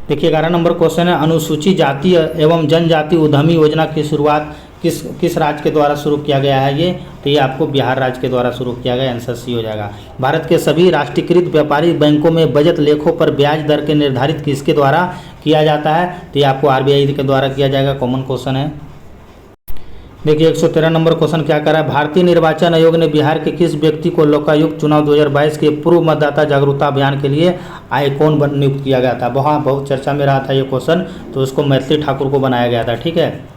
देखिए 11 नंबर क्वेश्चन है, अनुसूचित जाति एवं जनजाति उद्यमी योजना की शुरुआत किस राज्य के द्वारा शुरू किया गया है? ये तो ये आपको बिहार राज्य के द्वारा शुरू किया गया। आंसर सी हो जाएगा। भारत के सभी राष्ट्रीयकृत व्यापारिक बैंकों में बचत लेखों पर ब्याज दर के निर्धारित किसके द्वारा किया जाता है? तो ये आपको आरबीआई के द्वारा किया जाएगा। कॉमन क्वेश्चन है। देखिए 113 नंबर क्वेश्चन क्या कर रहा है? भारतीय निर्वाचन आयोग ने बिहार के किस व्यक्ति को लोकायुक्त चुनाव 2022 के पूर्व मतदाता जागरूकता अभियान के लिए आइकॉन नियुक्त किया गया था? वहाँ बहुत चर्चा में रहा था ये क्वेश्चन, तो उसको मैथिली ठाकुर को बनाया गया था। ठीक है,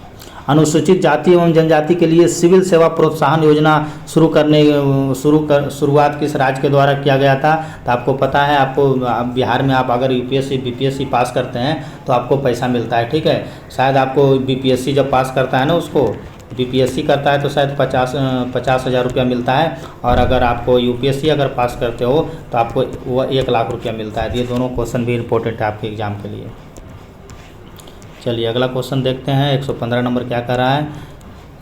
अनुसूचित जाति एवं जनजाति के लिए सिविल सेवा प्रोत्साहन योजना शुरुआत किस राज्य के द्वारा किया गया था? तो आपको पता है, आपको बिहार में आप अगर यूपीएससी बीपीएससी पास करते हैं तो आपको पैसा मिलता है। ठीक है, शायद आपको बीपीएससी जब पास करता है ना, उसको बीपीएससी करता है तो शायद 50,000 रुपया मिलता है, और अगर आपको यूपीएससी अगर पास करते हो तो आपको वो 1 लाख रुपया मिलता है। ये दोनों क्वेश्चन भी इम्पोर्टेंट है आपके एग्जाम के लिए। चलिए अगला क्वेश्चन देखते हैं। 115 नंबर क्या कर रहा है?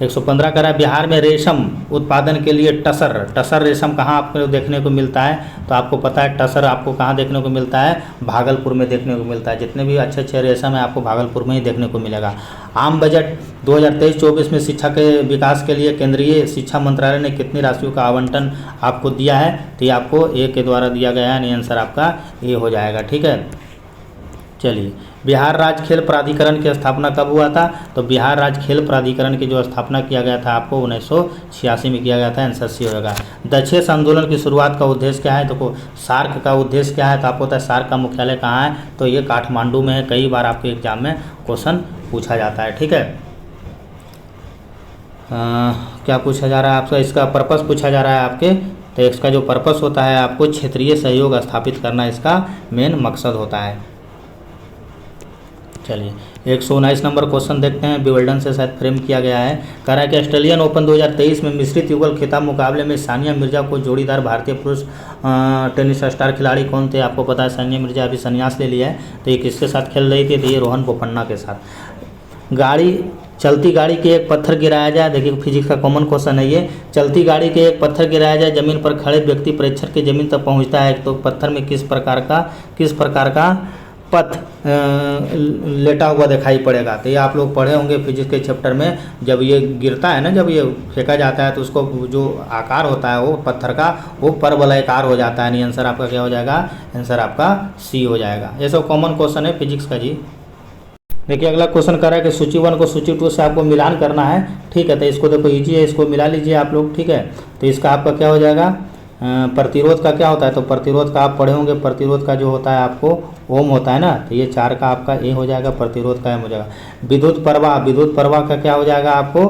115 कह रहा है बिहार में रेशम उत्पादन के लिए टसर रेशम कहाँ आपको देखने को मिलता है? तो आपको पता है टसर आपको कहाँ देखने को मिलता है? भागलपुर में देखने को मिलता है। जितने भी अच्छे अच्छे रेशम है आपको भागलपुर में ही देखने को मिलेगा। आम बजट 2023-24 में शिक्षा के विकास के लिए केंद्रीय शिक्षा मंत्रालय ने कितनी राशियों का आवंटन आपको दिया है? तो ये आपको ए के द्वारा दिया गया है, यानी आंसर आपका ए हो जाएगा। ठीक है, चलिए बिहार राज्य खेल प्राधिकरण की स्थापना कब हुआ था? तो बिहार राज्य खेल प्राधिकरण की जो स्थापना किया गया था आपको 1986 में किया गया था, आंसर सी होगा। दक्षेस आंदोलन की शुरुआत का उद्देश्य क्या है? देखो सार्क का उद्देश्य क्या है? तो आपको पता है सार्क का मुख्यालय कहाँ है? तो ये काठमांडू में है। कई बार आपके एग्जाम में क्वेश्चन पूछा जाता है। ठीक है, क्या पूछा जा रहा है आपका? इसका पर्पस पूछा जा रहा है आपके। तो इसका जो पर्पस होता है आपको क्षेत्रीय सहयोग स्थापित करना इसका मेन मकसद होता है। चलिए 119 नंबर क्वेश्चन देखते हैं, विवल्डन से शायद फ्रेम किया गया है। कह रहा है कि ऑस्ट्रेलियन ओपन 2023 में मिश्रित युगल खिताब मुकाबले में सानिया मिर्जा को जोड़ीदार भारतीय पुरुष टेनिस स्टार खिलाड़ी कौन थे? आपको पता है सानिया मिर्जा अभी संन्यास ले लिया है। तो ये किसके साथ खेल रही थी? तो ये रोहन बोपन्ना के साथ। चलती गाड़ी के एक पत्थर गिराया जाए, देखिए फिजिक्स का कॉमन क्वेश्चन है ये। चलती गाड़ी के एक पत्थर गिराया जाए, जमीन पर खड़े व्यक्ति परीक्षण के जमीन तक पहुंचता है, तो पत्थर में किस प्रकार का पथ लेटा हुआ दिखाई पड़ेगा? तो ये आप लोग पढ़े होंगे फिजिक्स के चैप्टर में। जब ये गिरता है ना, जब ये फेंका जाता है तो उसको जो आकार होता है वो पत्थर का वो परवलयाकार हो जाता है। नहीं, आंसर आपका क्या हो जाएगा? आंसर आपका सी हो जाएगा। ये सब कॉमन क्वेश्चन है फिजिक्स का जी। देखिए अगला क्वेश्चन कर रहा है कि सूची 1 को सूची 2 से आपको मिलान करना है। ठीक है, तो इसको देखो ईजी है, इसको मिला लीजिए आप लोग। ठीक है, तो इसका आपका क्या हो जाएगा? प्रतिरोध का क्या होता है? तो प्रतिरोध का आप पढ़े होंगे, प्रतिरोध का जो होता है आपको ओम होता है ना। तो ये 4 का आपका ए हो जाएगा, प्रतिरोध का एम हो जाएगा। विद्युत प्रवाह का क्या हो जाएगा आपको?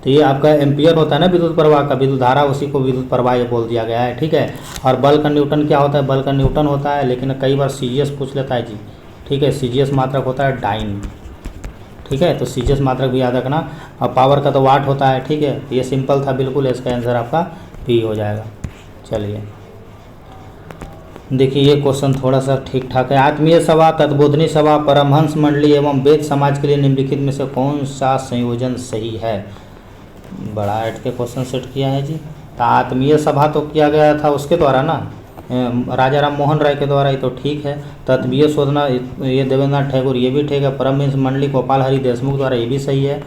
तो ये आपका एम्पियर होता है ना विद्युत प्रवाह का, विद्युत धारा, उसी को विद्युत प्रवाह ये बोल दिया गया है। ठीक है, और बल का न्यूटन क्या होता है? बल का न्यूटन होता है, लेकिन कई बार सीजीएस पूछ लेता है जी। ठीक है, सीजीएस मात्रक होता है डाइन। ठीक है, तो सीजीएस मात्रक भी याद रखना। और पावर का तो वाट होता है। ठीक है, ये सिंपल था बिल्कुल, इसका आंसर आपका पी हो जाएगा। चलिए देखिए ये क्वेश्चन थोड़ा सा ठीक ठाक है। आत्मीय सभा, तद्बोधनी सभा, परमहंस मंडली एवं वेद समाज के लिए निम्नलिखित में से कौन सा संयोजन सही है? बड़ा हट के क्वेश्चन सेट किया है जी। तो आत्मीय सभा तो किया गया था उसके द्वारा ना, राजा राम मोहन राय के द्वारा, ये तो ठीक है। तत्वीय शोधना ये देवेंद्रनाथ टैगोर, ये भी ठीक है। परमहंस मंडली गोपाल हरि देशमुख द्वारा, ये भी सही है।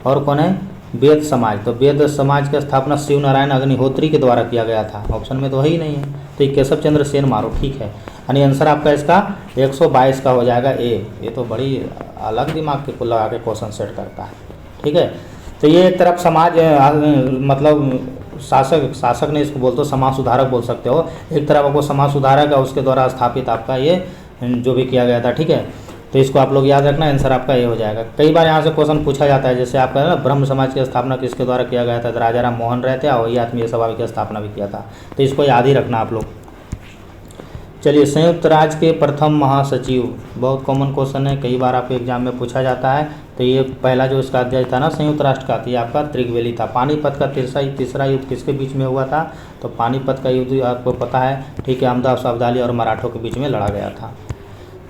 और कौन है? वेद समाज, तो वेद समाज की स्थापना शिव नारायण अग्निहोत्री के द्वारा किया गया था। ऑप्शन में तो है ही नहीं है, तो ये केशव चंद्र सेन मारो। ठीक है, यानी आंसर आपका इसका 122 का हो जाएगा ए। ये तो बड़ी अलग दिमाग के लगा के क्वेश्चन सेट करता है। ठीक है, तो ये एक तरफ समाज मतलब शासक ने इसको बोलते हो, समाज सुधारक बोल सकते हो। एक तरफ आपको समाज सुधारक है, उसके द्वारा स्थापित आपका ये जो भी किया गया था। ठीक है, तो इसको आप लोग याद रखना, आंसर आपका ये हो जाएगा। कई बार यहाँ से क्वेश्चन पूछा जाता है, जैसे आपका ना ब्रह्म समाज की स्थापना किसके द्वारा किया गया था? तो राजा राम मोहन राय थे, और वही आत्मीय सभा की स्थापना भी किया था। तो इसको याद ही रखना आप लोग। चलिए, संयुक्त राज्य के प्रथम महासचिव, बहुत कॉमन क्वेश्चन है, कई बार आपके एग्जाम में पूछा जाता है। तो ये पहला जो इसका अध्याय था ना संयुक्त राष्ट्र का, तो ये आपका त्रिगवेली था। पानीपत का तीसरा युद्ध किसके बीच में हुआ था? तो पानीपत का युद्ध आपको पता है। ठीक है, अहमदाबाद अब्दाली और मराठों के बीच में लड़ा गया था।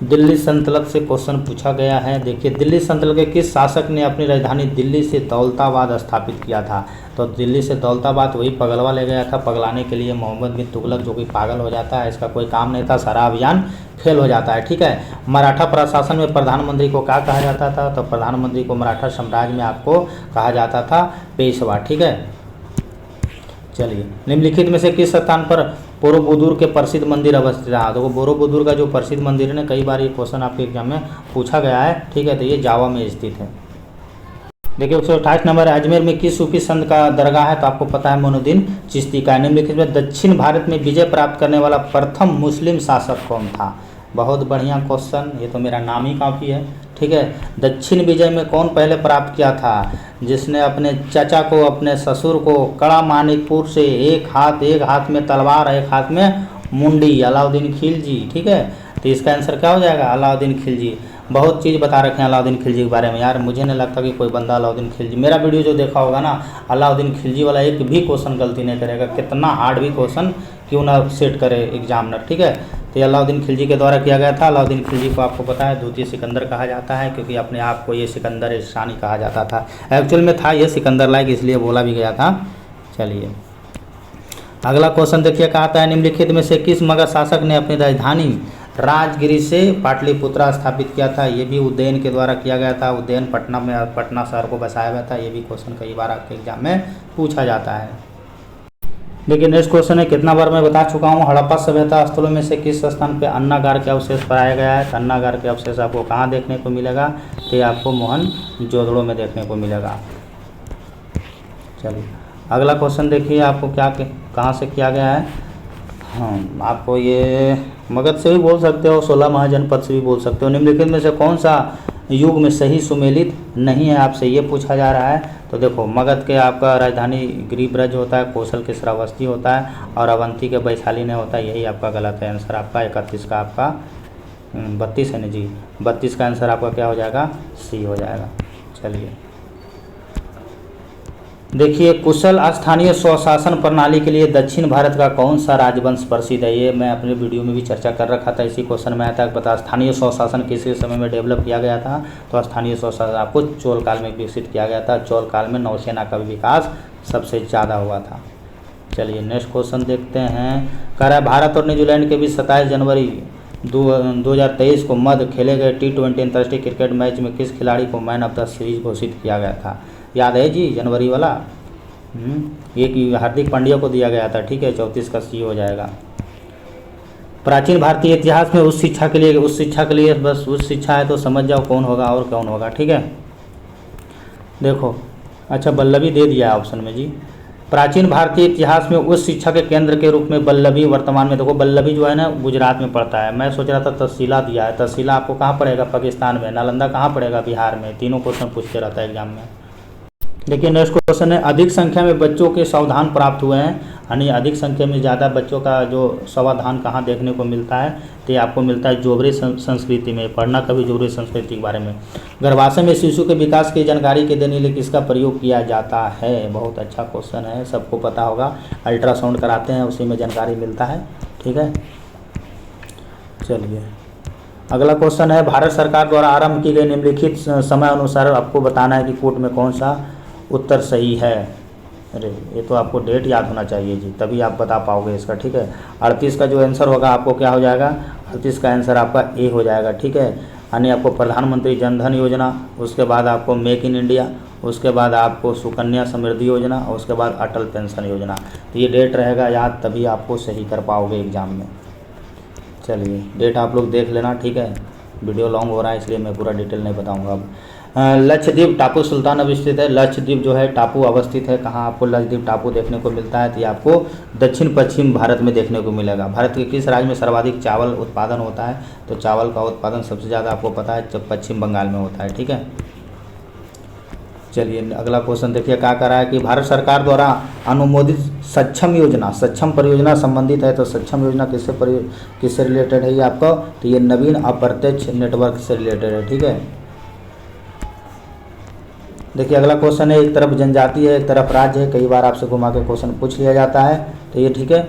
दिल्ली सल्तनत से क्वेश्चन पूछा गया है। देखिए दिल्ली सल्तनत के किस शासक ने अपनी राजधानी दिल्ली से दौलताबाद स्थापित किया था? तो दिल्ली से दौलताबाद वही पगलवा ले गया था। पगलाने के लिए मोहम्मद बिन तुगलक, जो कि पागल हो जाता है, इसका कोई काम नहीं था, सारा अभियान फेल हो जाता है। ठीक है, मराठा प्रशासन में प्रधानमंत्री को क्या कहा जाता था? तो प्रधानमंत्री को मराठा साम्राज्य में आपको कहा जाता था पेशवा। ठीक है, चलिए निम्नलिखित में से किस स्थान पर बोरोबुदुर के प्रसिद्ध मंदिर अवस्थित है? तो बोरोबुदुर का जो प्रसिद्ध मंदिर है ना, कई बार ये क्वेश्चन आपके एग्जाम में पूछा गया है। ठीक है, तो ये जावा में स्थित है। देखिए 128 नंबर है, अजमेर में किस सूफी संत का दरगाह है? तो आपको पता है मोइनुद्दीन चिश्ती का। निम्नलिखित में दक्षिण भारत में विजय प्राप्त करने वाला प्रथम मुस्लिम शासक कौन था? बहुत बढ़िया क्वेश्चन, ये तो मेरा नाम ही काफ़ी है। ठीक है, दक्षिण विजय में कौन पहले प्राप्त किया था? जिसने अपने चाचा को, अपने ससुर को कड़ा मानिकपुर से एक हाथ में तलवार, एक हाथ में मुंडी, अलाउद्दीन खिलजी। ठीक है, तो इसका आंसर क्या हो जाएगा? अलाउद्दीन खिलजी। बहुत चीज़ बता रखे हैं अलाउद्दीन खिलजी के बारे में यार, मुझे नहीं लगता कि कोई बंदा अलाउद्दीन खिलजी, मेरा वीडियो जो देखा होगा ना, अलाउद्दीन खिलजी वाला एक भी क्वेश्चन गलती नहीं करेगा, कितना हार्ड भी क्वेश्चन क्यों ना सेट करे एग्जामिनर। ठीक है, तो ये अलाउद्दीन खिलजी के द्वारा किया गया था। अलाउद्दीन खिलजी को आपको पता है द्वितीय सिकंदर कहा जाता है, क्योंकि अपने आप को ये सिकंदर ईशानी कहा जाता था। एक्चुअल में था ये सिकंदर लाइक, इसलिए बोला भी गया था। चलिए अगला क्वेश्चन देखिए, कहा था निम्नलिखित में से किस मगध शासक ने अपनी राजधानी राजगिरी से पाटलिपुत्रा स्थापित किया था? ये भी उदयन के द्वारा किया गया था। उदयन पटना में, पटना शहर को बसाया गया था। ये भी क्वेश्चन कई बार आपके एग्जाम में पूछा जाता है। देखिए नेक्स्ट क्वेश्चन है, कितना बार मैं बता चुका हूँ, हड़प्पा सभ्यता स्थलों में से किस स्थान पे अन्नागार के अवशेष पाया गया है? अन्नागार के अवशेष आपको कहाँ देखने को मिलेगा? तो ये आपको मोहनजोदड़ो में देखने को मिलेगा। चलिए अगला क्वेश्चन देखिए, आपको क्या कहाँ से किया गया है? हाँ, आपको ये मगध से भी बोल सकते हो, 16 महाजनपद से भी बोल सकते हो। निम्नलिखित में से कौन सा युग में सही सुमेलित नहीं है, आपसे ये पूछा जा रहा है। तो देखो मगध के आपका राजधानी गिरिब्रज होता है, कौशल के श्रावस्ती होता है, और अवंती के वैशाली ने होता है। यही आपका गलत है आंसर। आपका 31 का आपका 32 है ना जी, 32 का आंसर आपका क्या हो जाएगा? सी हो जाएगा। चलिए देखिए, कुशल स्थानीय स्वशासन प्रणाली के लिए दक्षिण भारत का कौन सा राजवंश प्रसिद्ध है? ये मैं अपने वीडियो में भी चर्चा कर रखा था। इसी क्वेश्चन में आया था, बता स्थानीय स्वशासन किस समय में डेवलप किया गया था? तो स्थानीय स्वशासन आपको चोल काल में विकसित किया गया था। चोल काल में नौसेना का विकास सबसे ज़्यादा हुआ था। चलिए नेक्स्ट क्वेश्चन देखते हैं, कह रहा है भारत और न्यूजीलैंड के बीच 27 जनवरी 2023 को मध्य खेले गए T20 अंतर्राष्ट्रीय क्रिकेट मैच में किस खिलाड़ी को मैन ऑफ द सीरीज घोषित किया गया था? याद है जी, जनवरी वाला। ये कि हार्दिक पांड्या को दिया गया था। ठीक है, 34 का सी हो जाएगा। प्राचीन भारतीय इतिहास में उस शिक्षा के लिए बस उस शिक्षा है तो समझ जाओ कौन होगा और कौन होगा। ठीक है, देखो अच्छा वल्लभी दे दिया है ऑप्शन में जी। प्राचीन भारतीय इतिहास में उस शिक्षा के केंद्र के रूप में वल्लभी वर्तमान में, देखो वल्लभी जो है ना गुजरात में पड़ता है। मैं सोच रहा था तहसीला दिया है। तहसीला आपको कहाँ पड़ेगा? पाकिस्तान में। नालंदा कहाँ पड़ेगा? बिहार में। तीनों क्वेश्चन पूछते रहता है एग्जाम में। देखिए नेक्स्ट क्वेश्चन है, अधिक संख्या में बच्चों के सावधान प्राप्त हुए हैं, यानी अधिक संख्या में ज़्यादा बच्चों का जो सावधान कहाँ देखने को मिलता है? तो ये आपको मिलता है जोबरी संस्कृति में। पढ़ना कभी जोबरी संस्कृति के बारे में। गर्भाशय में शिशु के विकास की जानकारी के देने के लिए किसका प्रयोग किया जाता है? बहुत अच्छा क्वेश्चन है, सबको पता होगा। अल्ट्रासाउंड कराते हैं, उसी में जानकारी मिलता है। ठीक है, चलिए अगला क्वेश्चन है, भारत सरकार द्वारा आरंभ की गई निम्नलिखित समय अनुसार आपको बताना है कि कोट में कौन सा उत्तर सही है। अरे ये तो आपको डेट याद होना चाहिए जी, तभी आप बता पाओगे इसका। ठीक है, 38 का जो आंसर होगा आपको क्या हो जाएगा? 38 का आंसर आपका ए हो जाएगा। ठीक है, यानी आपको प्रधानमंत्री जन धन योजना, उसके बाद आपको मेक इन इंडिया, उसके बाद आपको सुकन्या समृद्धि योजना, और उसके बाद अटल पेंशन योजना। तो ये डेट रहेगा याद, तभी आपको सही कर पाओगे एग्जाम में। चलिए डेट आप लोग देख लेना। ठीक है, वीडियो लॉन्ग हो रहा है इसलिए मैं पूरा डिटेल नहीं बताऊंगा। अब लक्षद्वीप टापू सुल्तान अवस्थित है। लक्षद्वीप जो है टापू अवस्थित है कहाँ? आपको लक्षद्वीप टापू देखने को मिलता है। तो ये आपको दक्षिण पश्चिम भारत में देखने को मिलेगा। भारत के किस राज्य में सर्वाधिक चावल उत्पादन होता है? तो चावल का उत्पादन सबसे ज़्यादा आपको पता है जब पश्चिम बंगाल में होता है। ठीक है, चलिए अगला क्वेश्चन देखिए, क्या कह रहा है कि भारत सरकार द्वारा अनुमोदित सक्षम योजना, सक्षम परियोजना संबंधित है। तो सक्षम योजना किससे रिलेटेड है ये आपको? तो ये नवीन अप्रत्यक्ष नेटवर्क से रिलेटेड है। ठीक है, देखिए अगला क्वेश्चन है, एक तरफ जनजाति है एक तरफ राज्य है, कई बार आपसे घुमा के क्वेश्चन पूछ लिया जाता है। तो ये ठीक है,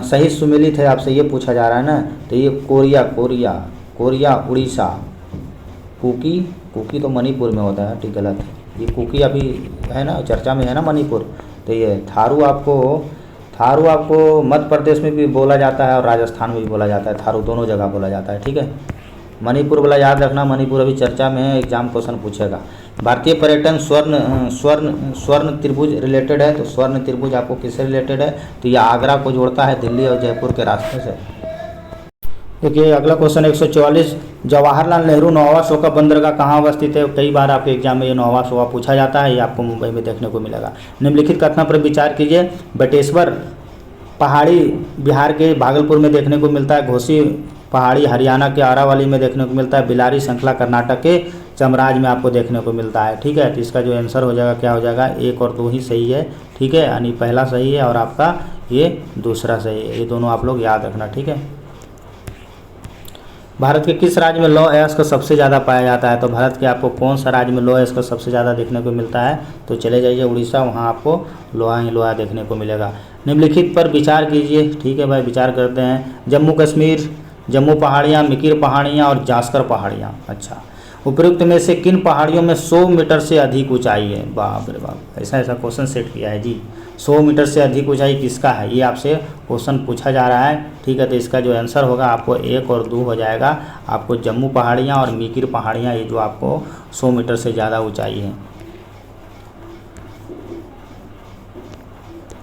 सही सुमेलित है आपसे ये पूछा जा रहा है ना। तो ये कोरिया उड़ीसा, कुकी तो मणिपुर में होता है। ठीक, गलत है ये। कुकी अभी है ना चर्चा में है ना मणिपुर। तो ये थारू आपको मध्य प्रदेश में भी बोला जाता है और राजस्थान में भी बोला जाता है। थारू दोनों जगह बोला जाता है। ठीक है, मणिपुर वाला याद रखना, मणिपुर अभी चर्चा में है, एग्जाम क्वेश्चन पूछेगा। भारतीय पर्यटन स्वर्ण त्रिभुज रिलेटेड है। तो स्वर्ण त्रिभुज आपको किससे रिलेटेड है? तो ये आगरा को जोड़ता है दिल्ली और जयपुर के रास्ते से। देखिए अगला क्वेश्चन 144, जवाहरलाल नेहरू नौवा शोका बंदरगाह कहाँ अवस्थित है? कई बार आपके एग्जाम में ये नौवा शोका पूछा जाता है। ये आपको मुंबई में देखने को मिलेगा। निम्नलिखित कथन पर विचार कीजिए। बटेश्वर पहाड़ी बिहार के भागलपुर में देखने को मिलता है। घोसी पहाड़ी हरियाणा के अरावली में देखने को मिलता है। बिलारी श्रृंखला कर्नाटक के चमराज में आपको देखने को मिलता है। ठीक है, तो इसका जो आंसर हो जाएगा क्या हो जाएगा? 1 और 2 ही सही है। ठीक है, यानी पहला सही है और आपका ये दूसरा सही है। ये दोनों आप लोग याद रखना। ठीक है, भारत के किस राज्य में लौह अयस्क सबसे ज़्यादा पाया जाता है? तो भारत के आपको कौन सा राज्य में लौह अयस्क सबसे ज़्यादा देखने को मिलता है? तो चले जाइए उड़ीसा, वहाँ आपको लोहा ही लोहा देखने को मिलेगा। निम्नलिखित पर विचार कीजिए। ठीक है भाई, विचार करते हैं। जम्मू कश्मीर, जम्मू पहाड़ियाँ, मिकिर पहाड़ियाँ और जास्कर पहाड़ियाँ। अच्छा, उपयुक्त में से किन पहाड़ियों में 100 मीटर से अधिक ऊंचाई है? बाप रे बाप, ऐसा ऐसा क्वेश्चन सेट किया है जी। 100 मीटर से अधिक ऊंचाई किसका है, ये आपसे क्वेश्चन पूछा जा रहा है। ठीक है, तो इसका जो आंसर होगा आपको 1 और 2 हो जाएगा। आपको जम्मू पहाड़ियाँ और मिकिर पहाड़ियाँ, ये जो आपको 100 मीटर से ज़्यादा ऊंचाई है।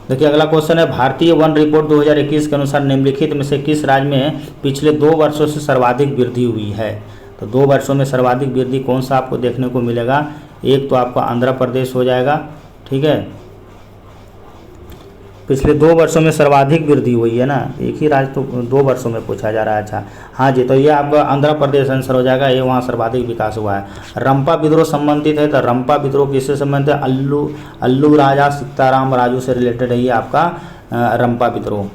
देखिए अगला क्वेश्चन है, भारतीय वन रिपोर्ट 2021 के अनुसार निम्नलिखित में से किस राज्य में पिछले 2 वर्षों से सर्वाधिक वृद्धि हुई है? तो 2 वर्षों में सर्वाधिक वृद्धि कौन सा आपको देखने को मिलेगा? एक तो आपका आंध्र प्रदेश हो जाएगा। ठीक है, पिछले 2 वर्षों में सर्वाधिक वृद्धि हुई है ना, एक ही राज्य तो 2 वर्षों में पूछा जा रहा है। अच्छा हाँ जी, तो ये आपका आंध्र प्रदेश आंसर हो जाएगा, ये वहाँ सर्वाधिक विकास हुआ है। रंपा विद्रोह संबंधित है, तो रंपा विद्रोह किससे संबंधित है? अल्लू राजा सीताराम राजू से रिलेटेड है ये आपका रंपा विद्रोह।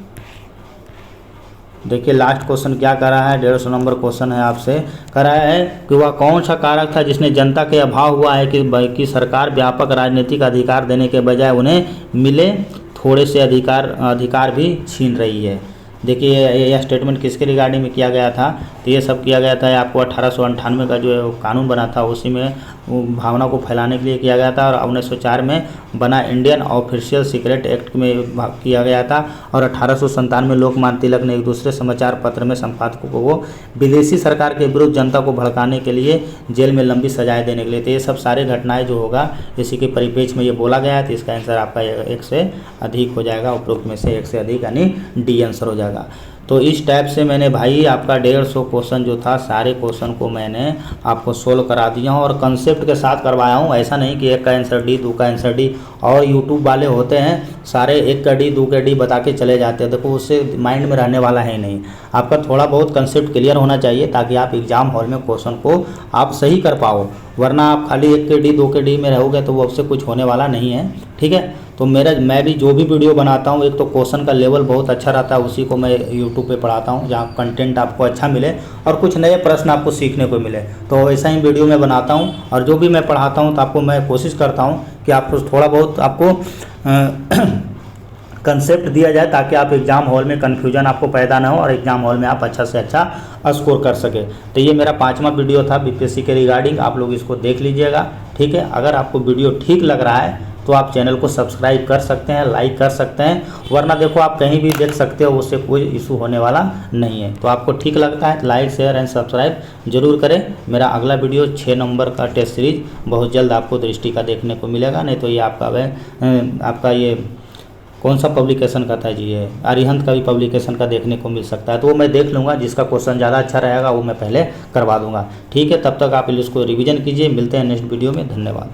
देखिए लास्ट क्वेश्चन क्या कर रहा है, 150 नंबर क्वेश्चन है, आपसे कर रहा है कि वह कौन सा कारक था जिसने जनता के अभाव हुआ है कि सरकार व्यापक राजनीतिक अधिकार देने के बजाय उन्हें मिले थोड़े से अधिकार भी छीन रही है। देखिए यह स्टेटमेंट किसके रिगार्डिंग में किया गया था? तो ये सब किया गया था आपको 1898 का जो कानून बना था उसी में भावना को फैलाने के लिए किया गया था, और 1904 में बना इंडियन ऑफिशियल सीक्रेट एक्ट में किया गया था, और 1897 में लोकमान्य तिलक ने एक दूसरे समाचार पत्र में संपादकों को विदेशी सरकार के विरुद्ध जनता को भड़काने के लिए जेल में लंबी सजाएं देने के लिए। तो ये सब सारे घटनाएं जो होगा इसी के परिप्रेक्ष्य में ये बोला गया है। तो इसका आंसर आपका 1 से अधिक हो जाएगा, उपरोक्त में से 1 से अधिक यानी डी आंसर हो जाएगा। तो इस टाइप से मैंने भाई आपका 150 क्वेश्चन जो था सारे क्वेश्चन को मैंने आपको सोल्व करा दिया हूँ और कंसेप्ट के साथ करवाया हूँ। ऐसा नहीं कि 1 का आंसर डी, 2 का आंसर डी, और यूट्यूब वाले होते हैं सारे 1 का डी 2 का डी बता के चले जाते हैं। देखो उससे माइंड में रहने वाला है नहीं। आपका थोड़ा बहुत कंसेप्ट क्लियर होना चाहिए ताकि आप एग्जाम हॉल में क्वेश्चन को आप सही कर पाओ, वरना आप खाली 1 के डी 2 के डी में रहोगे तो वो उससे कुछ होने वाला नहीं है। ठीक है, तो मैं भी जो भी वीडियो बनाता हूँ, एक तो क्वेश्चन का लेवल बहुत अच्छा रहता है, उसी को मैं यूट्यूब पे पढ़ाता हूँ जहाँ कंटेंट आपको अच्छा मिले और कुछ नए प्रश्न आपको सीखने को मिले। तो ऐसा ही वीडियो मैं बनाता हूँ, और जो भी मैं पढ़ाता हूँ तो आपको मैं कोशिश करता हूँ कि आपको थोड़ा बहुत आपको कंसेप्ट दिया जाए ताकि आप एग्जाम हॉल में कन्फ्यूजन आपको पैदा ना हो और एग्जाम हॉल में आप अच्छा से अच्छा स्कोर कर सके। तो ये मेरा 5वां वीडियो था बीपीएससी के रिगार्डिंग, आप लोग इसको देख लीजिएगा। ठीक है, अगर आपको वीडियो ठीक लग रहा है तो आप चैनल को सब्सक्राइब कर सकते हैं, लाइक कर सकते हैं, वरना देखो आप कहीं भी देख सकते हो, उससे कोई इशू होने वाला नहीं है। तो आपको ठीक लगता है लाइक शेयर एंड सब्सक्राइब जरूर करें। मेरा अगला वीडियो 6 नंबर का टेस्ट सीरीज बहुत जल्द आपको दृष्टि का देखने को मिलेगा। नहीं तो ये आपका ये कौन सा पब्लिकेशन का था जी, ये अरिहंत का भी पब्लिकेशन का देखने को मिल सकता है। तो वो मैं देख लूँगा, जिसका क्वेश्चन ज़्यादा अच्छा रहेगा वो मैं पहले करवा दूँगा। ठीक है, तब तक आप इसको रिवीजन कीजिए। मिलते हैं नेक्स्ट वीडियो में, धन्यवाद।